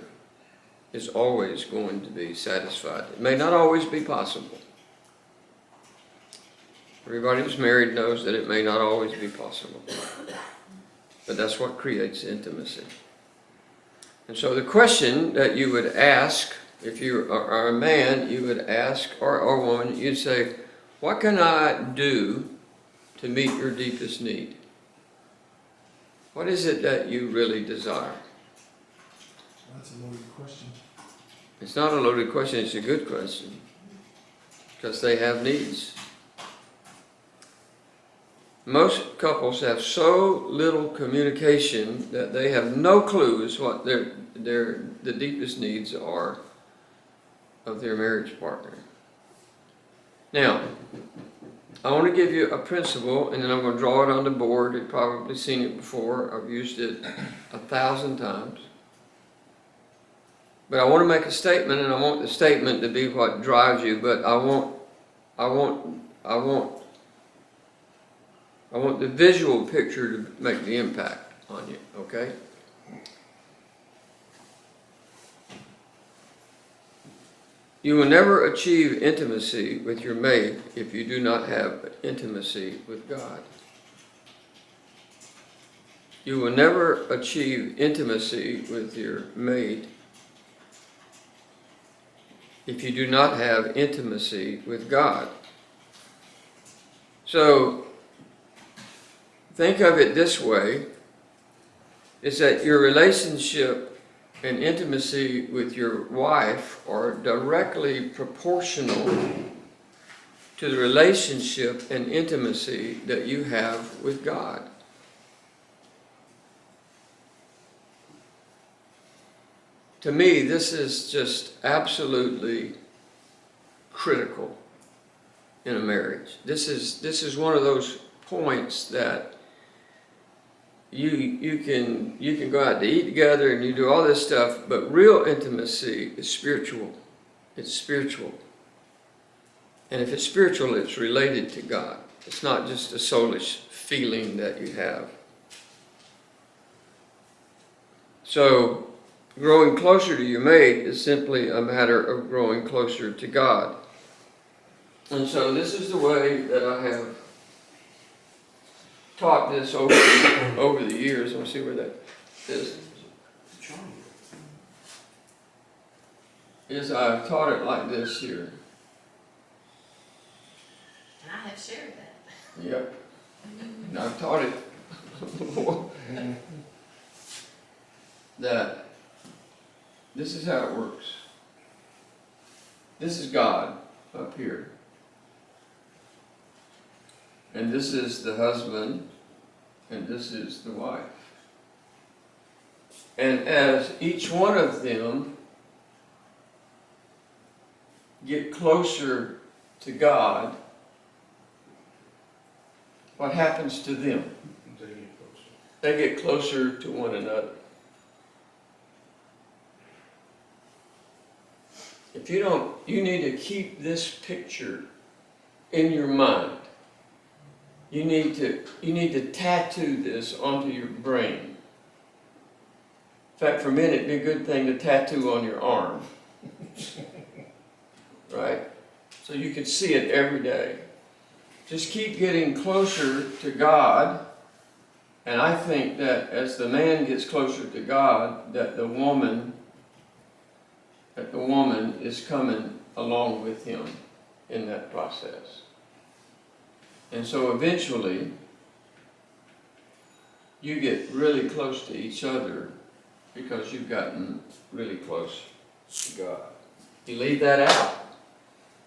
is always going to be satisfied. It may not always be possible. Everybody who's married knows that it may not always be possible. But that's what creates intimacy. And so the question that you would ask, if you are a man, you would ask, or a woman, you'd say, what can I do to meet your deepest need? What is it that you really desire? That's a loaded question. It's not a loaded question, it's a good question. Because they have needs. Most couples have so little communication that they have no clue as what the deepest needs are of their marriage partner. Now, I want to give you a principle, and then I'm going to draw it on the board. You've probably seen it before. I've used it 1,000 times. But I want to make a statement, and I want the statement to be what drives you, but I want I want the visual picture to make the impact on you, okay? You will never achieve intimacy with your mate if you do not have intimacy with God. You will never achieve intimacy with your mate if you do not have intimacy with God. So, think of it this way, is that your relationship and intimacy with your wife are directly proportional to the relationship and intimacy that you have with God. To me, this is just absolutely critical in a marriage. This is one of those points that you can go out to eat together and you do all this stuff, but real intimacy is spiritual. It's spiritual. And if it's spiritual, it's related to God. It's not just a soulish feeling that you have. So, growing closer to your mate is simply a matter of growing closer to God. And so this is the way that I have taught this over the years. Let me see where that is. Is I've taught it like this here. And I have shared that. Yep. And I've taught it that this is how it works. This is God up here. And this is the husband, and this is the wife. And as each one of them get closer to God, what happens to them? They get closer to one another. If you don't, you need to keep this picture in your mind. You need to tattoo this onto your brain. In fact, for men, it'd be a good thing to tattoo on your arm. Right? So you can see it every day. Just keep getting closer to God. And I think that as the man gets closer to God, that the woman is coming along with him in that process. And so eventually, you get really close to each other because you've gotten really close to God. You leave that out,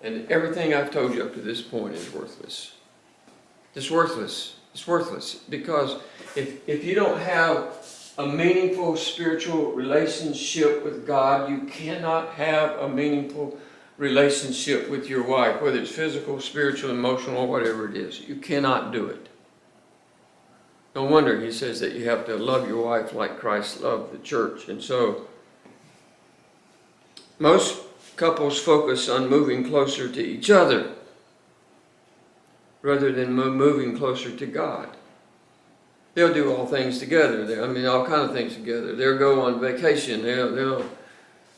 and everything I've told you up to this point is worthless. It's worthless. It's worthless because if you don't have a meaningful spiritual relationship with God, you cannot have a meaningful relationship with your wife, whether it's physical, spiritual, emotional, whatever it is. You cannot do it. No wonder he says that you have to love your wife like Christ loved the church. And so, most couples focus on moving closer to each other rather than moving closer to God. They'll do all things together. All kinds of things together. They'll go on vacation. They'll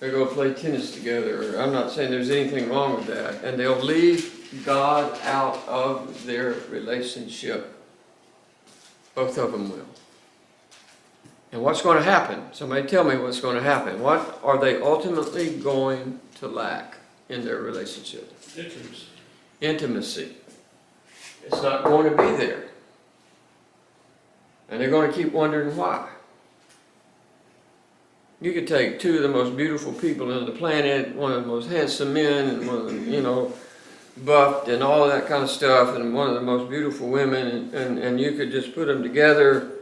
go play tennis together. I'm not saying there's anything wrong with that. And they'll leave God out of their relationship. Both of them will. And what's going to happen? Somebody tell me what's going to happen. What are they ultimately going to lack in their relationship? Intimacy. Intimacy. It's not going to be there. And they're going to keep wondering why. You could take two of the most beautiful people on the planet, one of the most handsome men, and one of them, buffed and all of that kind of stuff, and one of the most beautiful women, and you could just put them together,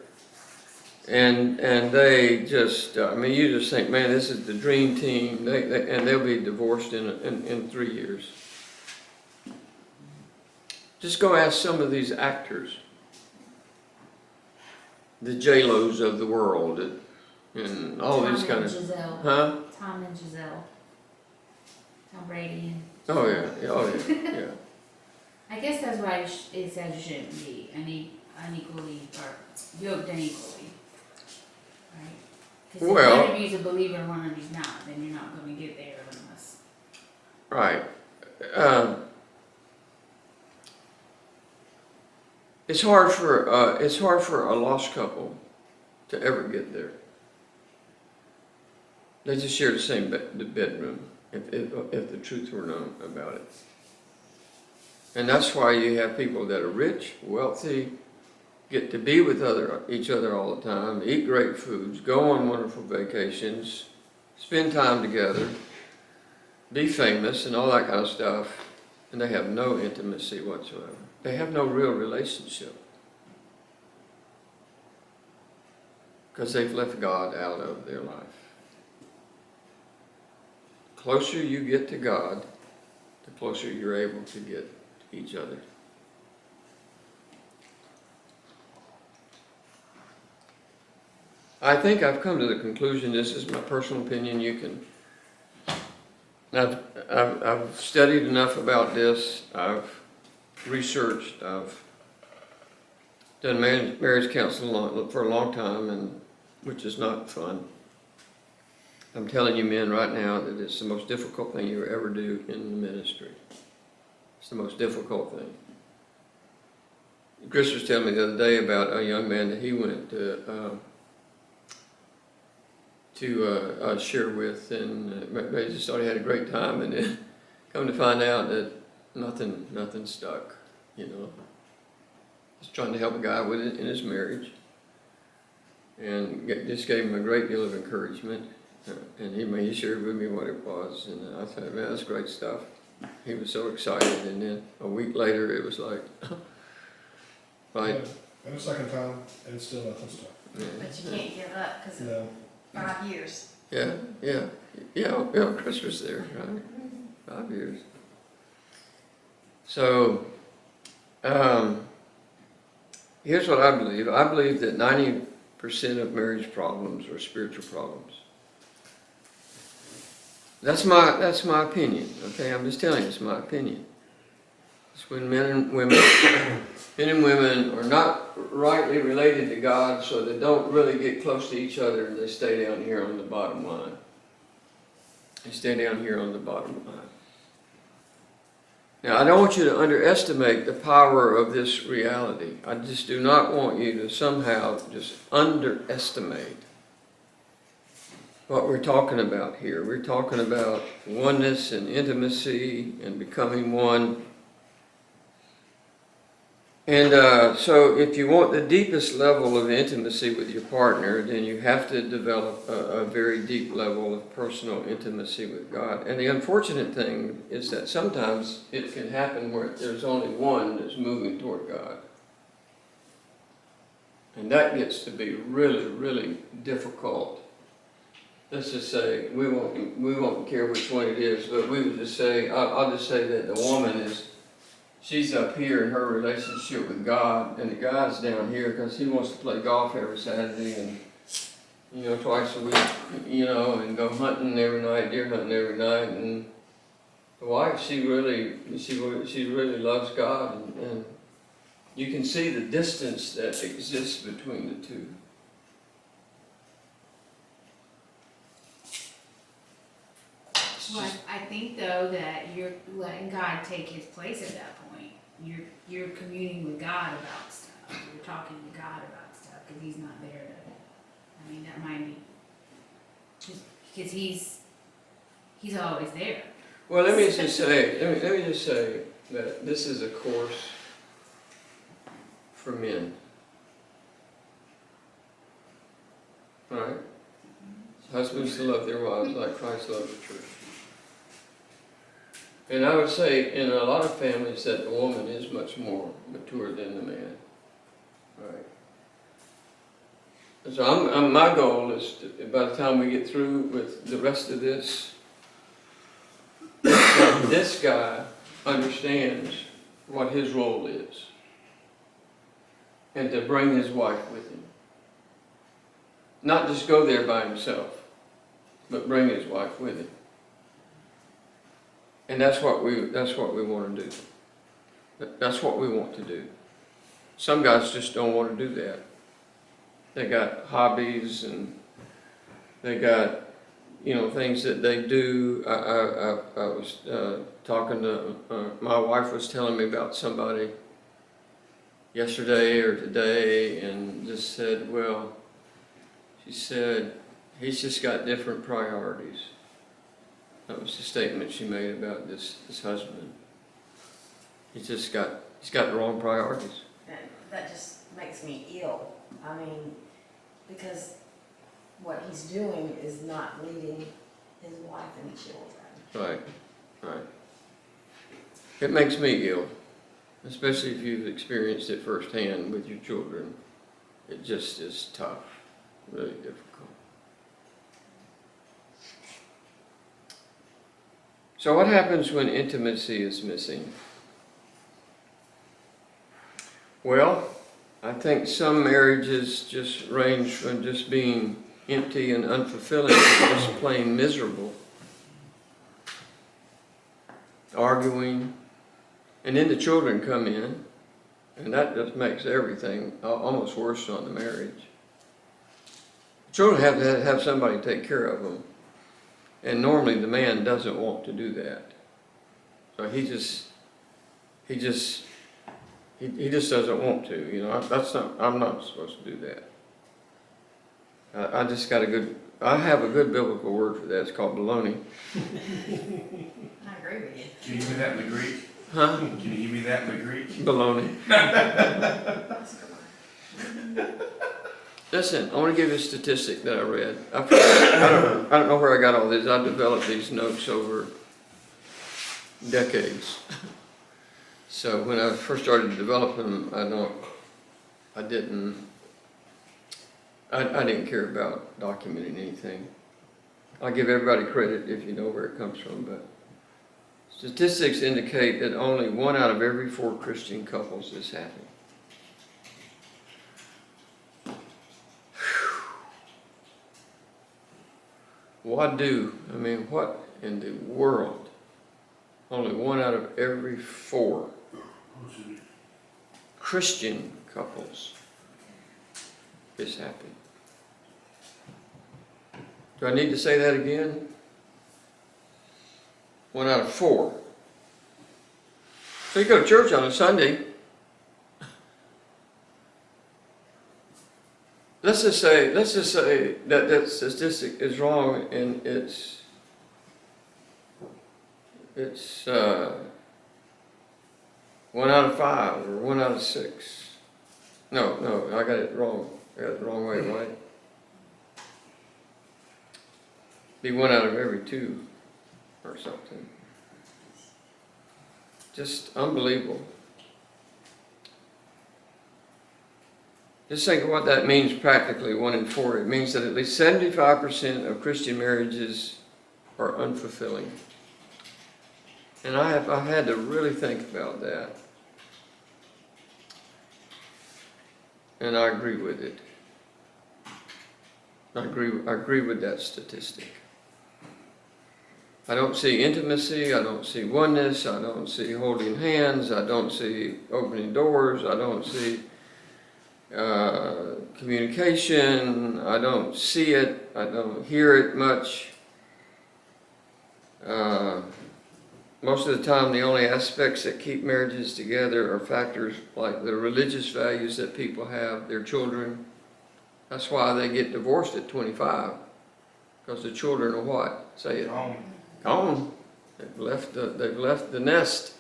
and they just, you just think, man, this is the dream team, and they'll be divorced in 3 years. Just go ask some of these actors, the J-Los of the world, and all these kind of... Giselle. Huh? Tom and Giselle. Tom Brady and... Oh yeah, yeah. I guess that's why it says you shouldn't be. unequally, or yoked unequally, right? Because if Well- one of you's a believer and one of you's not, then you're not gonna get there unless. Right. It's hard for a lost couple to ever get there. They just share the same the bedroom, if the truth were known about it. And that's why you have people that are rich, wealthy, get to be with each other all the time, eat great foods, go on wonderful vacations, spend time together, be famous and all that kind of stuff, and they have no intimacy whatsoever. They have no real relationship. Because they've left God out of their life. The closer you get to God, the closer you're able to get to each other. I think I've come to the conclusion, this is my personal opinion, I've studied enough about this, I've researched, I've done marriage counseling for a long time, and which is not fun. I'm telling you men right now that it's the most difficult thing you ever do in the ministry. It's the most difficult thing. Chris was telling me the other day about a young man that he went to share with, and they just thought he had a great time, and then come to find out that nothing stuck, you know. Just trying to help a guy with it in his marriage, and just gave him a great deal of encouragement, and he shared with me what it was, and I thought, man, that's great stuff. He was so excited, and then a week later it was like, like, And a second time, and still nothing stuck. But you can't give up because of No. 5 years. yeah, Chris was there, right? 5 years. So, here's what I believe. I believe that 90% of marriage problems are spiritual problems. That's my opinion, okay? I'm just telling you, it's my opinion. It's when men and women are not rightly related to God, so they don't really get close to each other, and they stay down here on the bottom line. They stay down here on the bottom line. Now, I don't want you to underestimate the power of this reality. I just do not want you to somehow just underestimate what we're talking about here. We're talking about oneness and intimacy and becoming one. And so if you want the deepest level of intimacy with your partner, then you have to develop a very deep level of personal intimacy with God. And the unfortunate thing is that sometimes it can happen where there's only one that's moving toward God. And that gets to be really, really difficult. Let's just say, we won't care which one it is, but we would just say, I'll just say that the woman she's up here in her relationship with God, and the guy's down here because he wants to play golf every Saturday and, twice a week, and go hunting every night, deer hunting every night. And the wife, she really loves God, and you can see the distance that exists between the two. Well, I think though that you're letting God take his place at that point. You're communing with God about stuff. You're talking to God about stuff because he's not there to. That might be just because he's always there. Well, let me just say that this is a course for men. All right? Husbands to love their wives like Christ loved the church. And I would say in a lot of families that the woman is much more mature than the man. Right? So my goal is by the time we get through with the rest of this, this guy understands what his role is, and to bring his wife with him. Not just go there by himself, but bring his wife with him. And that's what we want to do. That's what we want to do. some guys just don't want to do that. They got hobbies and they got, things that they do. I was talking to, my wife was telling me about somebody yesterday or today and just said, well, she said, he's just got different priorities. That was the statement she made about this husband. He's got the wrong priorities. That just makes me ill. I mean, because what he's doing is not leading his wife and children. Right. It makes me ill, especially if you've experienced it firsthand with your children. It just is tough, really difficult. So what happens when intimacy is missing? Well, I think some marriages just range from just being empty and unfulfilling to just plain miserable. Arguing, and then the children come in, and that just makes everything almost worse on the marriage. Children have to have somebody take care of them, and normally the man doesn't want to do that. So he just doesn't want to. I'm not supposed to do that. I have a good biblical word for that. It's called baloney. I agree with you. Can you give me that in the Greek? Huh? Can you give me that in the Greek? Baloney. That's a good one. Listen, I want to give you a statistic that I read. I don't know where I got all this. I developed these notes over decades. So when I first started developing them, I didn't care about documenting anything. I'll give everybody credit if you know where it comes from, but statistics indicate that only 1 out of every 4 Christian couples is happy. What in the world? Only 1 out of every 4 Christian couples is happy. Do I need to say that again? 1 out of 4. So you go to church on a Sunday. Let's just say that statistic is wrong, and it's 1 out of 5 or 1 out of 6. No, I got it wrong. I got it the wrong way, right? Be 1 out of every 2 or something. Just unbelievable. Just think of what that means practically, 1 in 4. It means that at least 75% of Christian marriages are unfulfilling. And I've had to really think about that. And I agree with it. I agree with that statistic. I don't see intimacy, I don't see oneness, I don't see holding hands, I don't see opening doors, I don't see communication, I don't see it, I don't hear it much. Most of the time, the only aspects that keep marriages together are factors like the religious values that people have, their children. That's why they get divorced at 25, because the children are what? Say it. Gone. They've left the nest.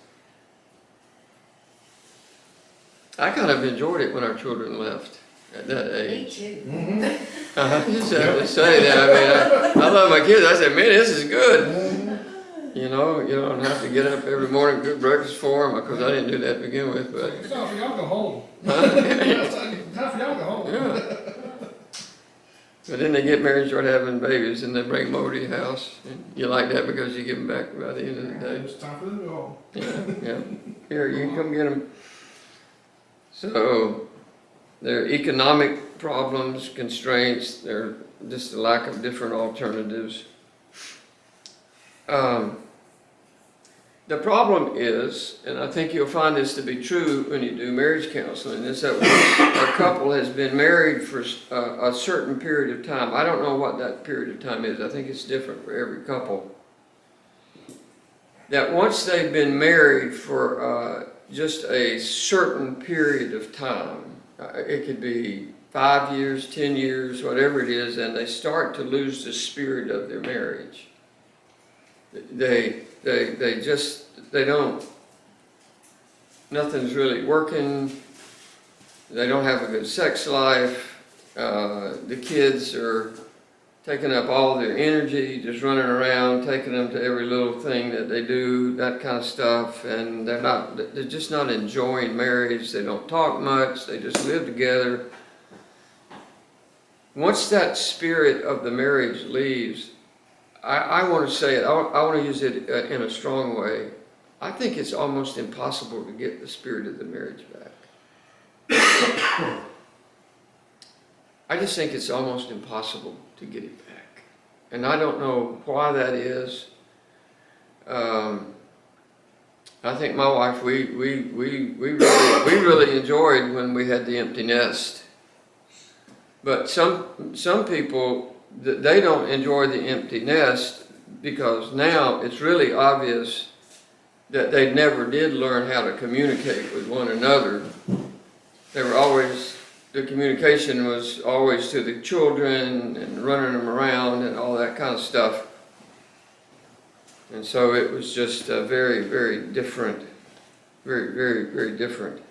I kind of enjoyed it when our children left at that age. Me too. I just have to say that. I love my kids. I said, man, this is good. You don't have to get up every morning, cook breakfast for them, because I didn't do that to begin with. But It's time for y'all to go home. It's time for y'all to go home. yeah. But then they get married and start having babies, and they bring them over to your house. And you like that because you give them back by the end of the day. It's time for them to go home. Yeah. Here, you can come get them. So, there are economic problems, constraints, there are just a lack of different alternatives. The problem is, and I think you'll find this to be true when you do marriage counseling, is that once a couple has been married for a certain period of time, I don't know what that period of time is, I think it's different for every couple, that once they've been married for just a certain period of time, it could be 5 years, 10 years, whatever it is, and they start to lose the spirit of their marriage. They don't, nothing's really working, they don't have a good sex life, the kids are taking up all their energy, just running around, taking them to every little thing that they do, that kind of stuff, and they're just not enjoying marriage, they don't talk much, they just live together. Once that spirit of the marriage leaves, I want to say it, I want to use it in a strong way. I think it's almost impossible to get the spirit of the marriage back. I just think it's almost impossible to get it back. And I don't know why that is. I think my wife, we really enjoyed when we had the empty nest. But some people, they don't enjoy the empty nest because now it's really obvious that they never did learn how to communicate with one another. The communication was always to the children and running them around and all that kind of stuff. And so it was just very, very different, very, very, very different.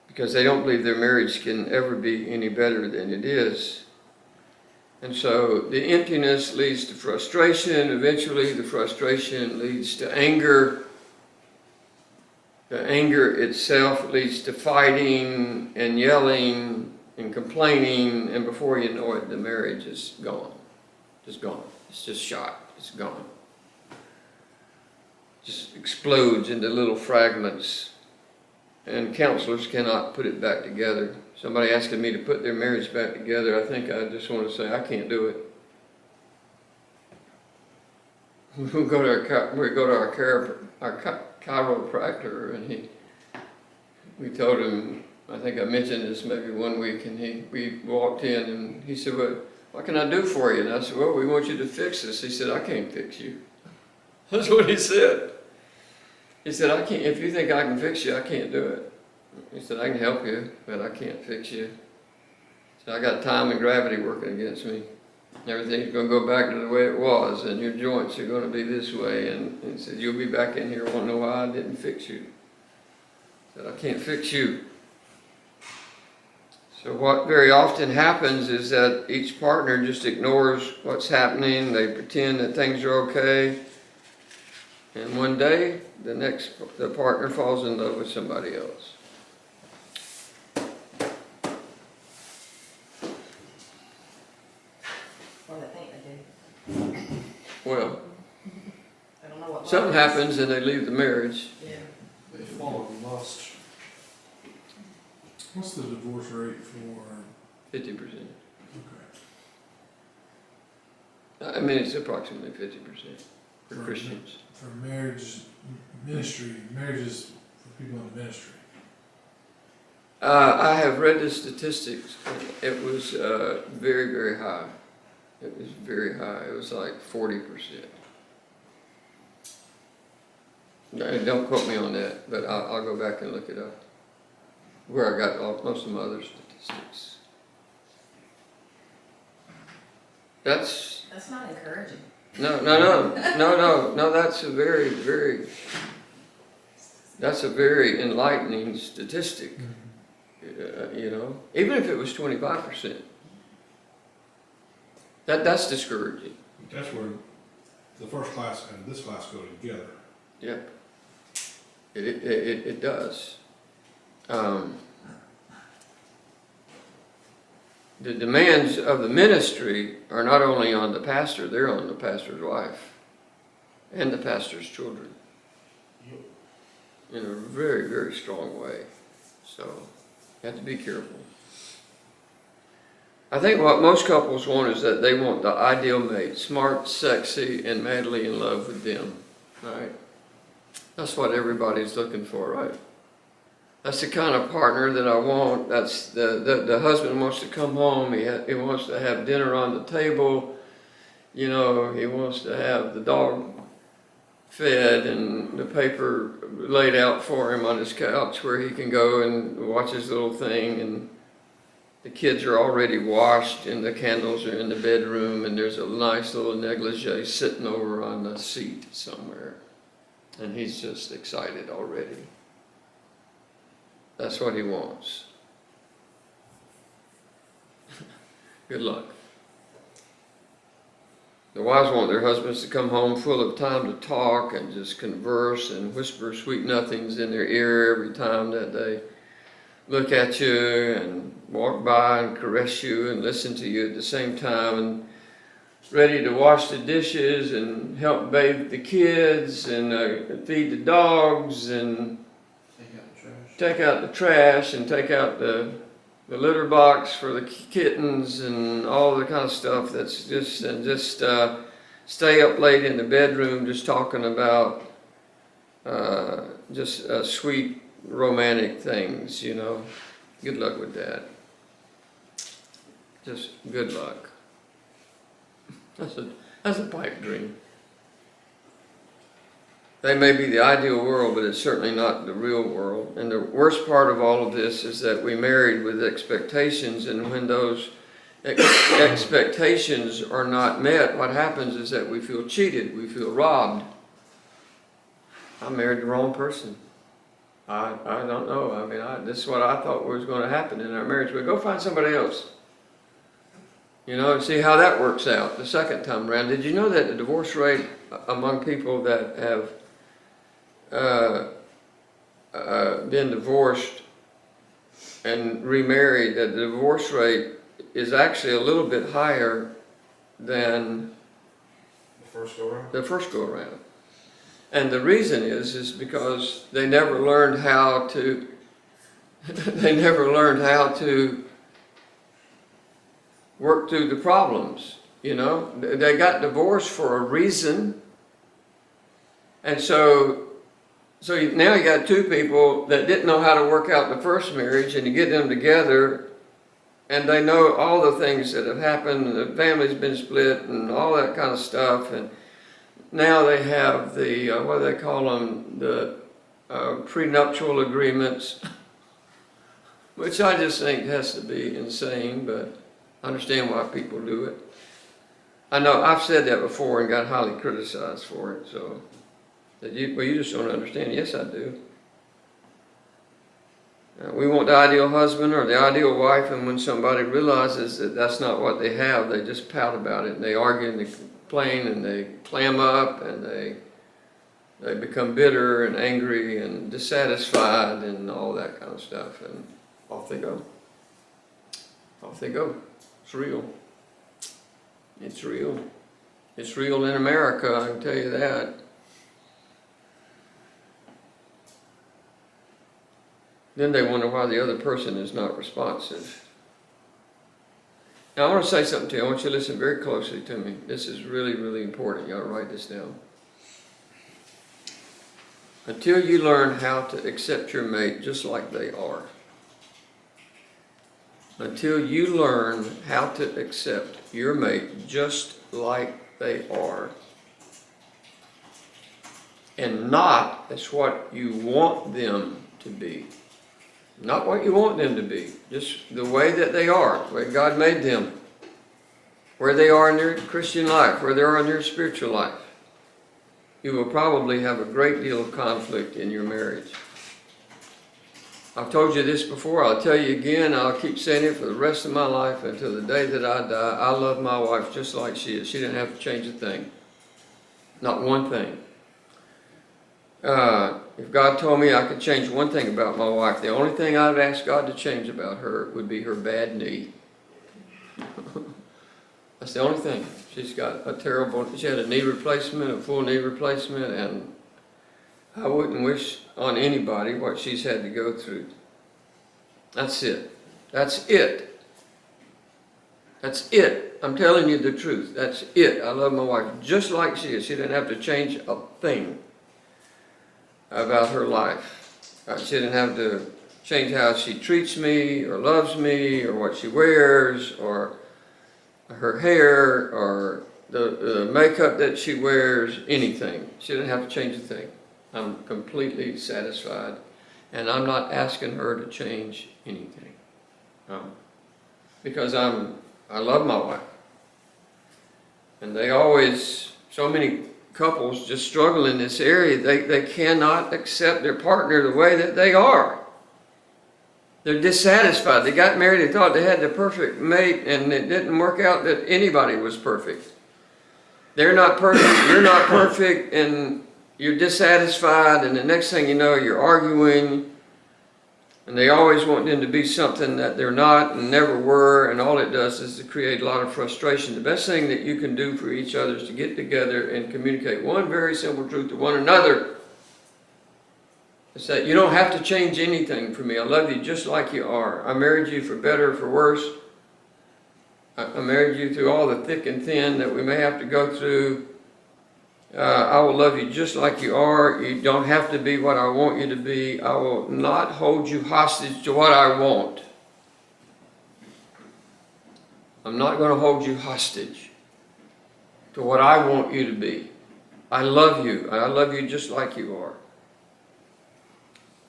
Because they don't believe their marriage can ever be any better than it is. And so the emptiness leads to frustration. Eventually the frustration leads to anger. The anger itself leads to fighting and yelling and complaining. And before you know it, the marriage is gone. Just gone. It's just shot. It's gone. Just explodes into little fragments. And counselors cannot put it back together. Somebody asking me to put their marriage back together, I think I just want to say, I can't do it. We go to our chiropractor, and we told him, I think I mentioned this maybe one week, and we walked in, and he said, well, what can I do for you? And I said, well, we want you to fix this. He said, I can't fix you. That's what he said. He said, I can't, if you think I can fix you, I can't do it. He said, I can help you, but I can't fix you. So I got time and gravity working against me. Everything's going to go back to the way it was, and your joints are going to be this way. And he said, you'll be back in here wanting to know why I didn't fix you. He said, I can't fix you. So what very often happens is that each partner just ignores what's happening. They pretend that things are okay. And one day, the partner falls in love with somebody else. Or they think they do. Well, I don't know what. something happens and they leave the marriage. Yeah. They fall in lust. What's the divorce rate for, 50%. okay, I mean, it's approximately 50% for For- Christians. for marriages for people in the ministry? I have read the statistics. It was very, very high. It was very high. It was like 40%. No, don't quote me on that, but I'll go back and look it up. Where I got most of my other statistics. That's not encouraging. no, that's a very, very, that's a very enlightening statistic. You know, even if it was 25%, that's discouraging. That's where the first class and this class go together. Yep, it does. The demands of the ministry are not only on the pastor, they're on the pastor's wife and the pastor's children in a very, very strong way. So you have to be careful. I think what most couples want is that they want the ideal mate, smart, sexy, and madly in love with them, right? That's what everybody's looking for, right? That's the kind of partner that I want. That's the husband wants to come home. He wants to have dinner on the table. You know, he wants to have the dog fed and the paper laid out for him on his couch where he can go and watch his little thing, and the kids are already washed and the candles are in the bedroom and there's a nice little negligee sitting over on the seat somewhere, and he's just excited already. That's what he wants. Good luck. The wives want their husbands to come home full of time to talk and just converse and whisper sweet nothings in their ear every time that they look at you and walk by and caress you and listen to you at the same time, and ready to wash the dishes and help bathe the kids and feed the dogs and take out the trash and take out the litter box for the kittens and all the kind of stuff that's just, and just stay up late in the bedroom just talking about sweet romantic things, you know. Good luck with that. Just good luck. That's a pipe dream. They may be the ideal world, but it's certainly not the real world. And the worst part of all of this is that we married with expectations, and when those expectations are not met, what happens is that we feel cheated, we feel robbed. I married the wrong person. I don't know. I mean, this is what I thought was going to happen in our marriage. But go find somebody else. You know, and see how that works out the second time around. Did you know that the divorce rate among people that have been divorced and remarried, that the divorce rate is actually a little bit higher than the first go around? And the reason is because they never learned how to work through the problems. You know, they got divorced for a reason, and so now you got two people that didn't know how to work out the first marriage, and you get them together, and they know all the things that have happened. The family's been split, and all that kind of stuff, and now they have the what do they call them? The prenuptial agreements, which I just think has to be insane, but I understand why people do it. I know I've said that before and got highly criticized for it. So that you just don't understand. Yes, I do. We want the ideal husband or the ideal wife, and when somebody realizes that that's not what they have, they just pout about it and they argue and they complain and they clam up and they become bitter and angry and dissatisfied and all that kind of stuff, and off they go. Off they go. It's real. It's real. It's real in America, I can tell you that. Then they wonder why the other person is not responsive. Now I want to say something to you. I want you to listen very closely to me. This is really, really important. You ought to write this down. Until you learn how to accept your mate just like they are, until you learn how to accept your mate just like they are, and not as what you want them to be, not what you want them to be, just the way that they are, the way God made them, where they are in their Christian life, where they are in their spiritual life, you will probably have a great deal of conflict in your marriage. I've told you this before, I'll tell you again, I'll keep saying it for the rest of my life until the day that I die. I love my wife just like she is. She didn't have to change a thing. Not one thing. If God told me I could change one thing about my wife, the only thing I'd ask God to change about her would be her bad knee. That's the only thing. She's got she had a knee replacement, a full knee replacement, and I wouldn't wish on anybody what she's had to go through. That's it. That's it. That's it. I'm telling you the truth. That's it. I love my wife just like she is. She didn't have to change a thing. about her life. She didn't have to change how she treats me or loves me or what she wears or her hair or the makeup that she wears, anything. She didn't have to change a thing. I'm completely satisfied, and I'm not asking her to change anything. Because I love my wife. And they always, so many couples just struggle in this area. They cannot accept their partner the way that they are. They're dissatisfied. They got married, they thought they had the perfect mate, and it didn't work out that anybody was perfect. They're not perfect, you're not perfect, and you're dissatisfied, and the next thing you know, you're arguing, and they always want them to be something that they're not and never were, and all it does is to create a lot of frustration. The best thing that you can do for each other is to get together and communicate one very simple truth to one another. It's that you don't have to change anything for me. I love you just like you are. I married you for better or for worse. I married you through all the thick and thin that we may have to go through. I will love you just like you are. You don't have to be what I want you to be. I will not hold you hostage to what I want. I'm not going to hold you hostage to what I want you to be. I love you. I love you just like you are.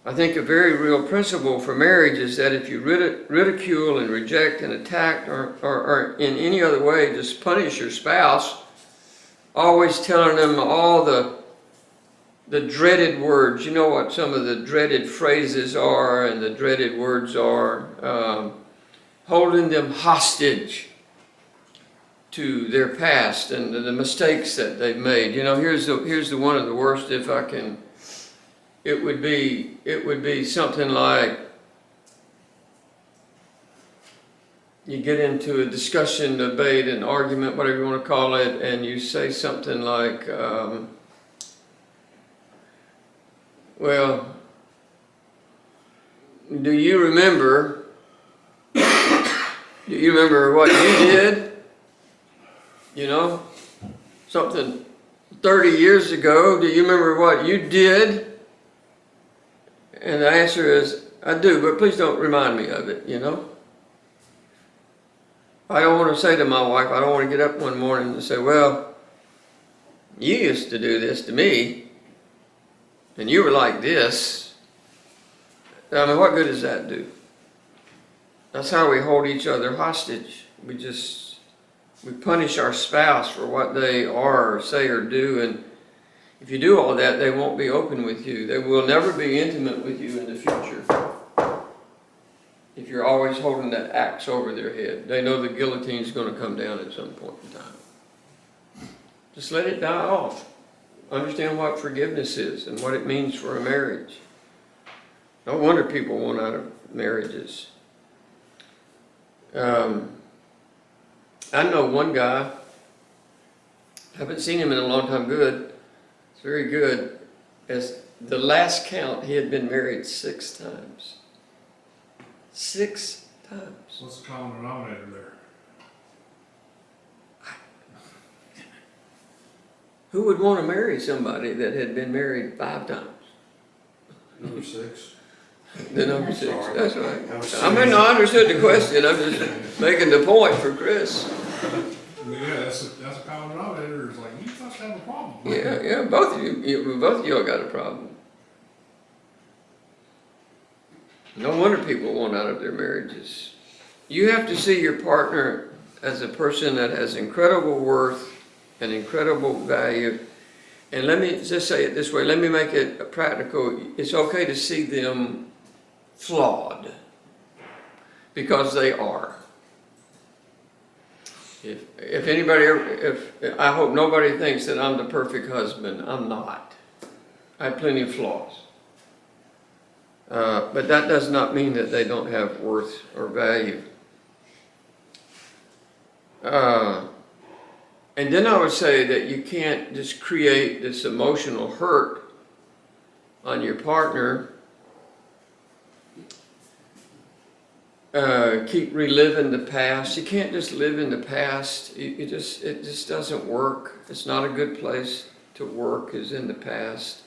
I think a very real principle for marriage is that if you ridicule and reject and attack or in any other way just punish your spouse, always telling them all the dreaded words. You know what some of the dreaded phrases are and the dreaded words are. Holding them hostage to their past and the mistakes that they've made. You know, here's the one of the worst, if I can. It would be something like you get into a discussion, debate, an argument, whatever you want to call it, and you say something like, well, do you remember what you did? You know, something 30 years ago, do you remember what you did? And the answer is, I do, but please don't remind me of it, you know. I don't want to say to my wife, I don't want to get up one morning and say, well, you used to do this to me, and you were like this. I mean, what good does that do? That's how we hold each other hostage. We punish our spouse for what they are or say or do, and if you do all that, they won't be open with you. They will never be intimate with you in the future. If you're always holding that axe over their head, they know the guillotine's going to come down at some point in time. Just let it die off. Understand what forgiveness is and what it means for a marriage. No wonder people want out of marriages. I know one guy, haven't seen him in a long time, good. It's very good. As the last count, he had been married 6 times. 6 times. What's the common denominator there? Who would want to marry somebody that had been married 5 times? Number 6. The number 6, Sorry. that's right. Number 6. I mean, I understood the question. I'm just making the point for Chris. I mean, yeah, that's a common denominator. It's like, you must have a problem. Yeah, both of you all got a problem. No wonder people want out of their marriages. You have to see your partner as a person that has incredible worth and incredible value. And let me just say it this way. Let me make it practical. It's okay to see them flawed, because they are. If anybody ever, I hope nobody thinks that I'm the perfect husband. I'm not. I have plenty of flaws. But that does not mean that they don't have worth or value. And then I would say that you can't just create this emotional hurt on your partner. Keep reliving the past. You can't just live in the past. It just doesn't work. It's not a good place to work, is in the past.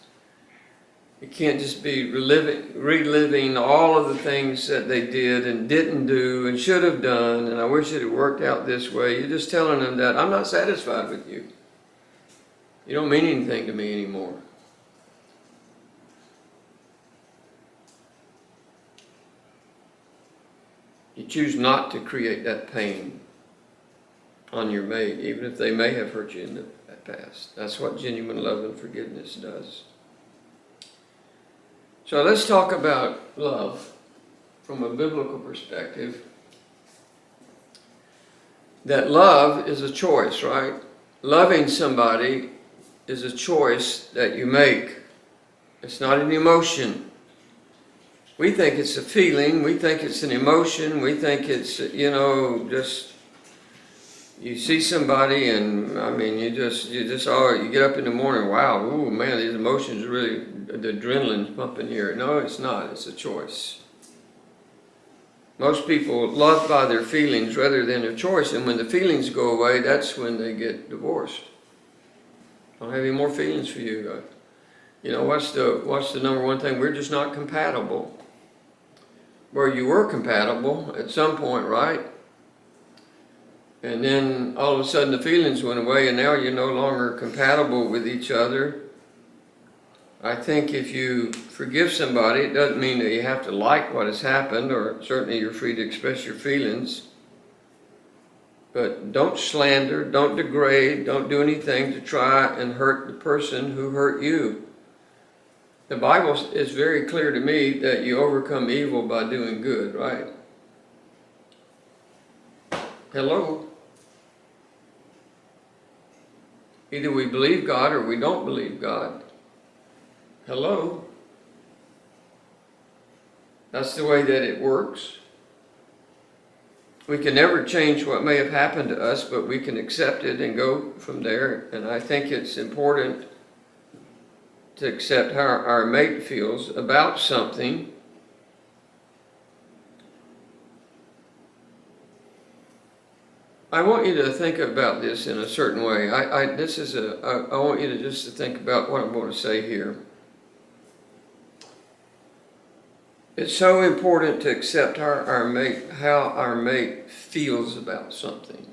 You can't just be reliving all of the things that they did and didn't do and should have done, and I wish it had worked out this way. You're just telling them that I'm not satisfied with you. You don't mean anything to me anymore. You choose not to create that pain on your mate, even if they may have hurt you in the past. That's what genuine love and forgiveness does. So let's talk about love from a biblical perspective. That love is a choice, right? Loving somebody is a choice that you make. It's not an emotion. We think it's a feeling, we think it's an emotion, we think it's, just, you see somebody and, you get up in the morning, wow, ooh, man, these emotions really, the adrenaline's pumping here. No, it's not, it's a choice. Most people love by their feelings rather than their choice, and when the feelings go away, that's when they get divorced. I don't have any more feelings for you. What's the number one thing? We're just not compatible. Where you were compatible at some point, right? And then all of a sudden the feelings went away and now you're no longer compatible with each other. I think if you forgive somebody, it doesn't mean that you have to like what has happened, or certainly you're free to express your feelings. But don't slander, don't degrade, don't do anything to try and hurt the person who hurt you. The Bible is very clear to me that you overcome evil by doing good, right? Hello? Either we believe God or we don't believe God. Hello? That's the way that it works. We can never change what may have happened to us, but we can accept it and go from there. And I think it's important to accept how our mate feels about something. I want you to think about this in a certain way. I want you to just think about what I'm going to say here. It's so important to accept how our mate feels about something.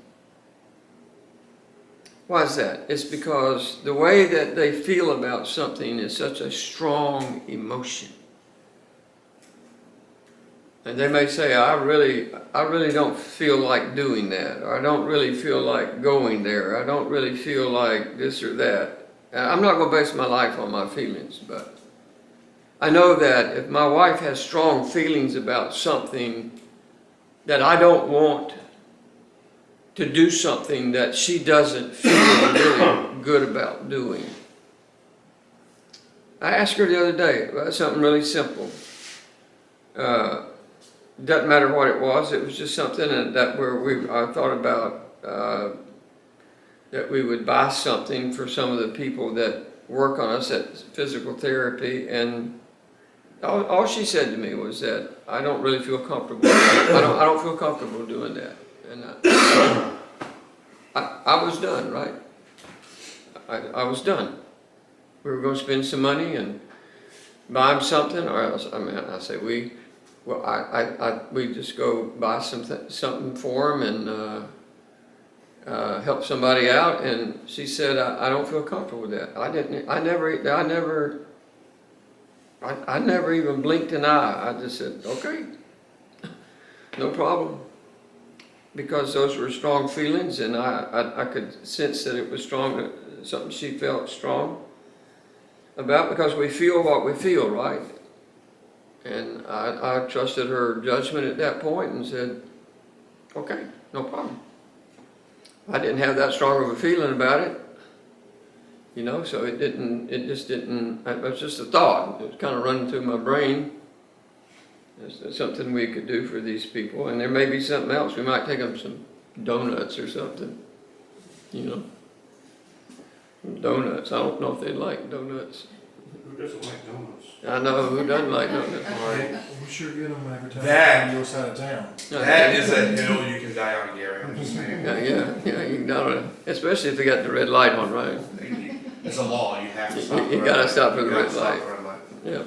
Why is that? It's because the way that they feel about something is such a strong emotion. And they may say, I really don't feel like doing that, or I don't really feel like going there, I don't really feel like this or that. And I'm not going to base my life on my feelings, but I know that if my wife has strong feelings about something, that I don't want to do something that she doesn't feel really good about doing. I asked her the other day about something really simple. Doesn't matter what it was just something that I thought about that we would buy something for some of the people that work on us at physical therapy, and all she said to me was that I don't really feel comfortable. I don't feel comfortable doing that. And I was done, right? I was done. We were going to spend some money and buy him something, or else, we just go buy something for him and help somebody out. And she said, I don't feel comfortable with that. I never even blinked an eye. I just said, okay, no problem. Because those were strong feelings, and I could sense that it was strong, something she felt strong about, because we feel what we feel, right? And I trusted her judgment at that point and said, okay, no problem. I didn't have that strong of a feeling about it, so it was just a thought. It was kind of running through my brain. It's something we could do for these people, and there may be something else. We might take them some donuts or something, Donuts. I don't know if they like donuts. Who doesn't like donuts? I know, who doesn't like donuts? Right. We sure get them every time That- on your side of town. That is a hill you can die on, Gary. I'm just saying. Yeah, you can down it, especially if they got the red light on, right? It's a law. You have to stop. You gotta stop for the You gotta red stop light. the red light. Yeah.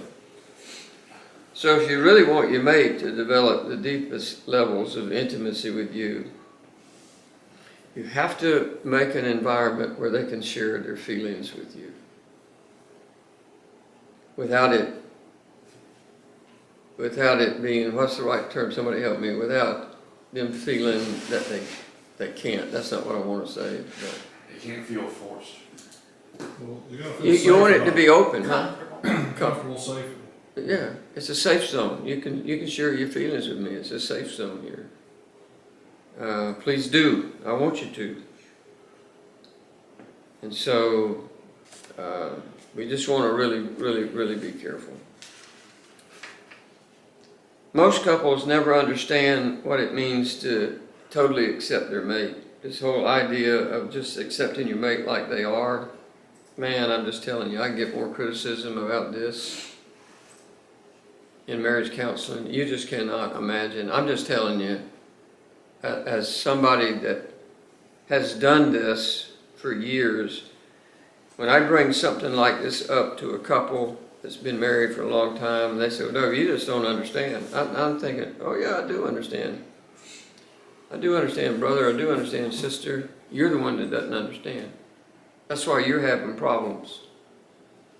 So if you really want your mate to develop the deepest levels of intimacy with you, you have to make an environment where they can share their feelings with you. Without it being, what's the right term? Somebody help me. Without them feeling that they can't. That's not what I want to say. But It can't feel forced. Well, you gotta feel you safe want it to enough. be open, huh? Comfortable, safe. Yeah, it's a safe zone. You can share your feelings with me. It's a safe zone here. Please do. I want you to. And so we just want to really be careful. Most couples never understand what it means to totally accept their mate. This whole idea of just accepting your mate like they are, man, I'm just telling you, I get more criticism about this in marriage counseling. You just cannot imagine. I'm just telling you, as somebody that has done this for years, when I bring something like this up to a couple that's been married for a long time, and they say, well, no, you just don't understand. I'm thinking, oh yeah, I do understand. I do understand, brother. I do understand, sister. You're the one that doesn't understand. That's why you're having problems.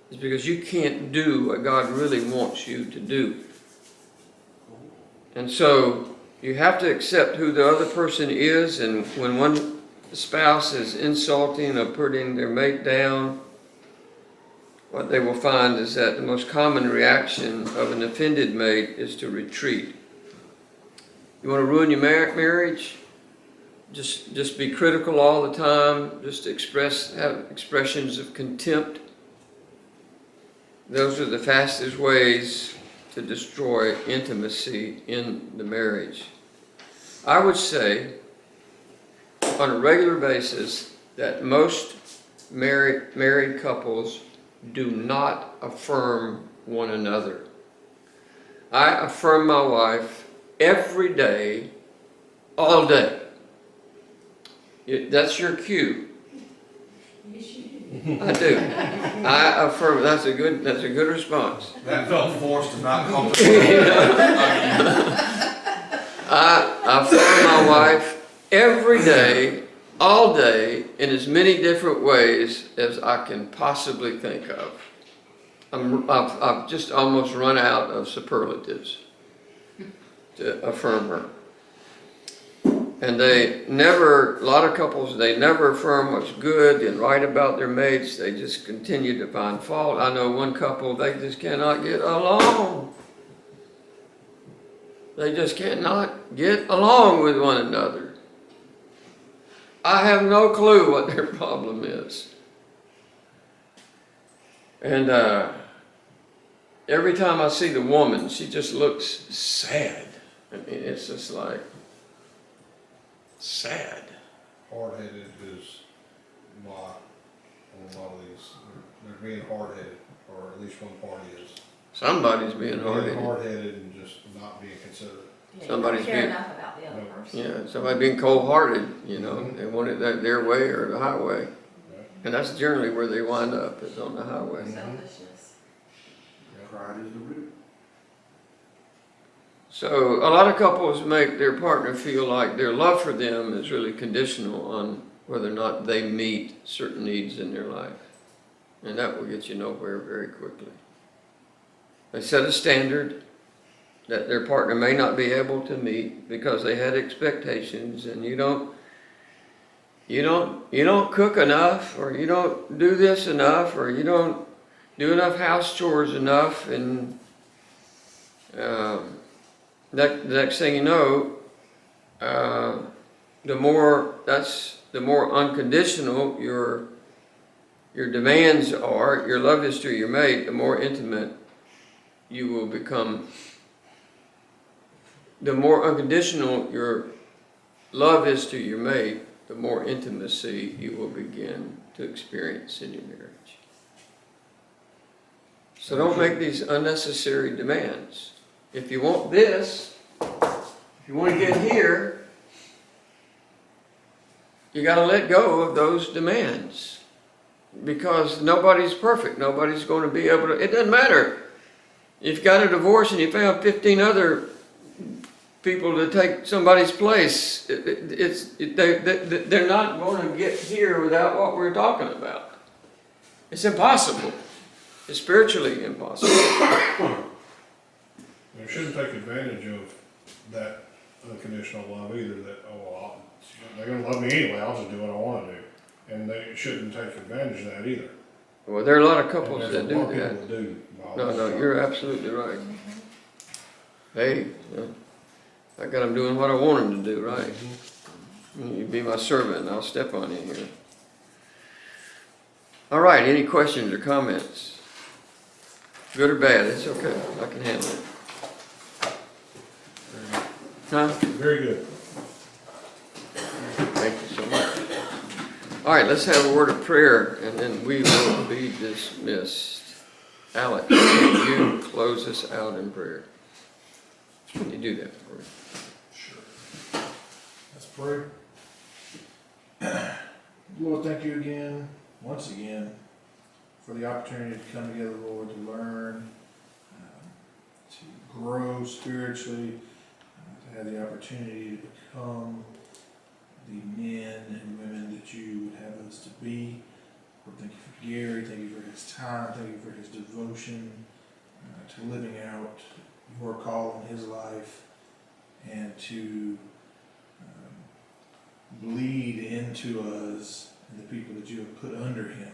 It's because you can't do what God really wants you to do. And so you have to accept who the other person is, and when one spouse is insulting or putting their mate down, what they will find is that the most common reaction of an offended mate is to retreat. You want to ruin your marriage? Just be critical all the time, just have expressions of contempt. Those are the fastest ways to destroy intimacy in the marriage. I would say on a regular basis that most married couples do not affirm one another. I affirm my wife every day, all day. That's your cue. I do. I affirm. That's a good response. That felt forced and not comfortable. I affirm my wife every day, all day, in as many different ways as I can possibly think of. I've just almost run out of superlatives to affirm her. And a lot of couples, they never affirm what's good and right about their mates. They just continue to find fault. I know one couple, they just cannot get along. They just cannot get along with one another. I have no clue what their problem is. And every time I see the woman, she just looks sad. I mean, it's just like sad. Hard-headed is why on a lot of these, they're being hard-headed, or at least one party is. Somebody's being Being hard-headed. hard-headed and just not being considerate. Yeah, Somebody's you don't care being- enough about the other No. person. Yeah, somebody being cold-hearted, you know. They want it their way or the highway. Yeah. And that's generally where they wind up, is on the highway. Selfishness. Pride is the root. So a lot of couples make their partner feel like their love for them is really conditional on whether or not they meet certain needs in their life. And that will get you nowhere very quickly. They set a standard that their partner may not be able to meet because they had expectations, and you don't cook enough, or you don't do this enough, or you don't do enough house chores enough, and the next thing you know, the more unconditional your demands are, your love is to your mate, the more intimate you will become. The more unconditional your love is to your mate, the more intimacy you will begin to experience in your marriage. So don't make these unnecessary demands. If you want this, if you want to get here, you got to let go of those demands. Because nobody's perfect. Nobody's going to be able to, it doesn't matter If you got a divorce and you found 15 other people to take somebody's place, they're not going to get here without what we're talking about. It's impossible. It's spiritually impossible. We shouldn't take advantage of that unconditional love either, that, oh, well, they're gonna love me anyway, I'll just do what I wanna do. And they shouldn't take advantage of that either. Well, there are a lot of And couples there's that a do lot of that. people that do, Bob. No, you're absolutely right. Hey, I got them doing what I want them to do, right? You be my servant and I'll step on you here. All right, any questions or comments? Good or bad, it's okay, I can handle it. Huh? Very good. Thank you so much. All right, let's have a word of prayer and then we will be dismissed. Alex, can you close us out in prayer? Can you do that for me? Sure. Let's pray. Lord, thank you again, once again, for the opportunity to come together, Lord, to learn, to grow spiritually, to have the opportunity to become the men and women that you would have us to be. Lord, thank you for Gary, thank you for his time, thank you for his devotion to living out your call in his life and to bleed into us and the people that you have put under him,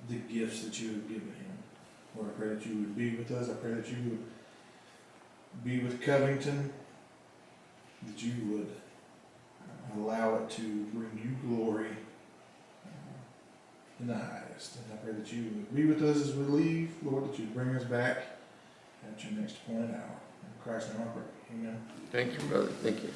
the gifts that you have given him. Lord, I pray that you would be with us. I pray that you would be with Covington, that you would allow it to bring you glory in the highest. And I pray that you would be with us as we leave, Lord, that you bring us back at your next appointed hour. In Christ's name I pray. Amen. Thank you, brother. Thank you.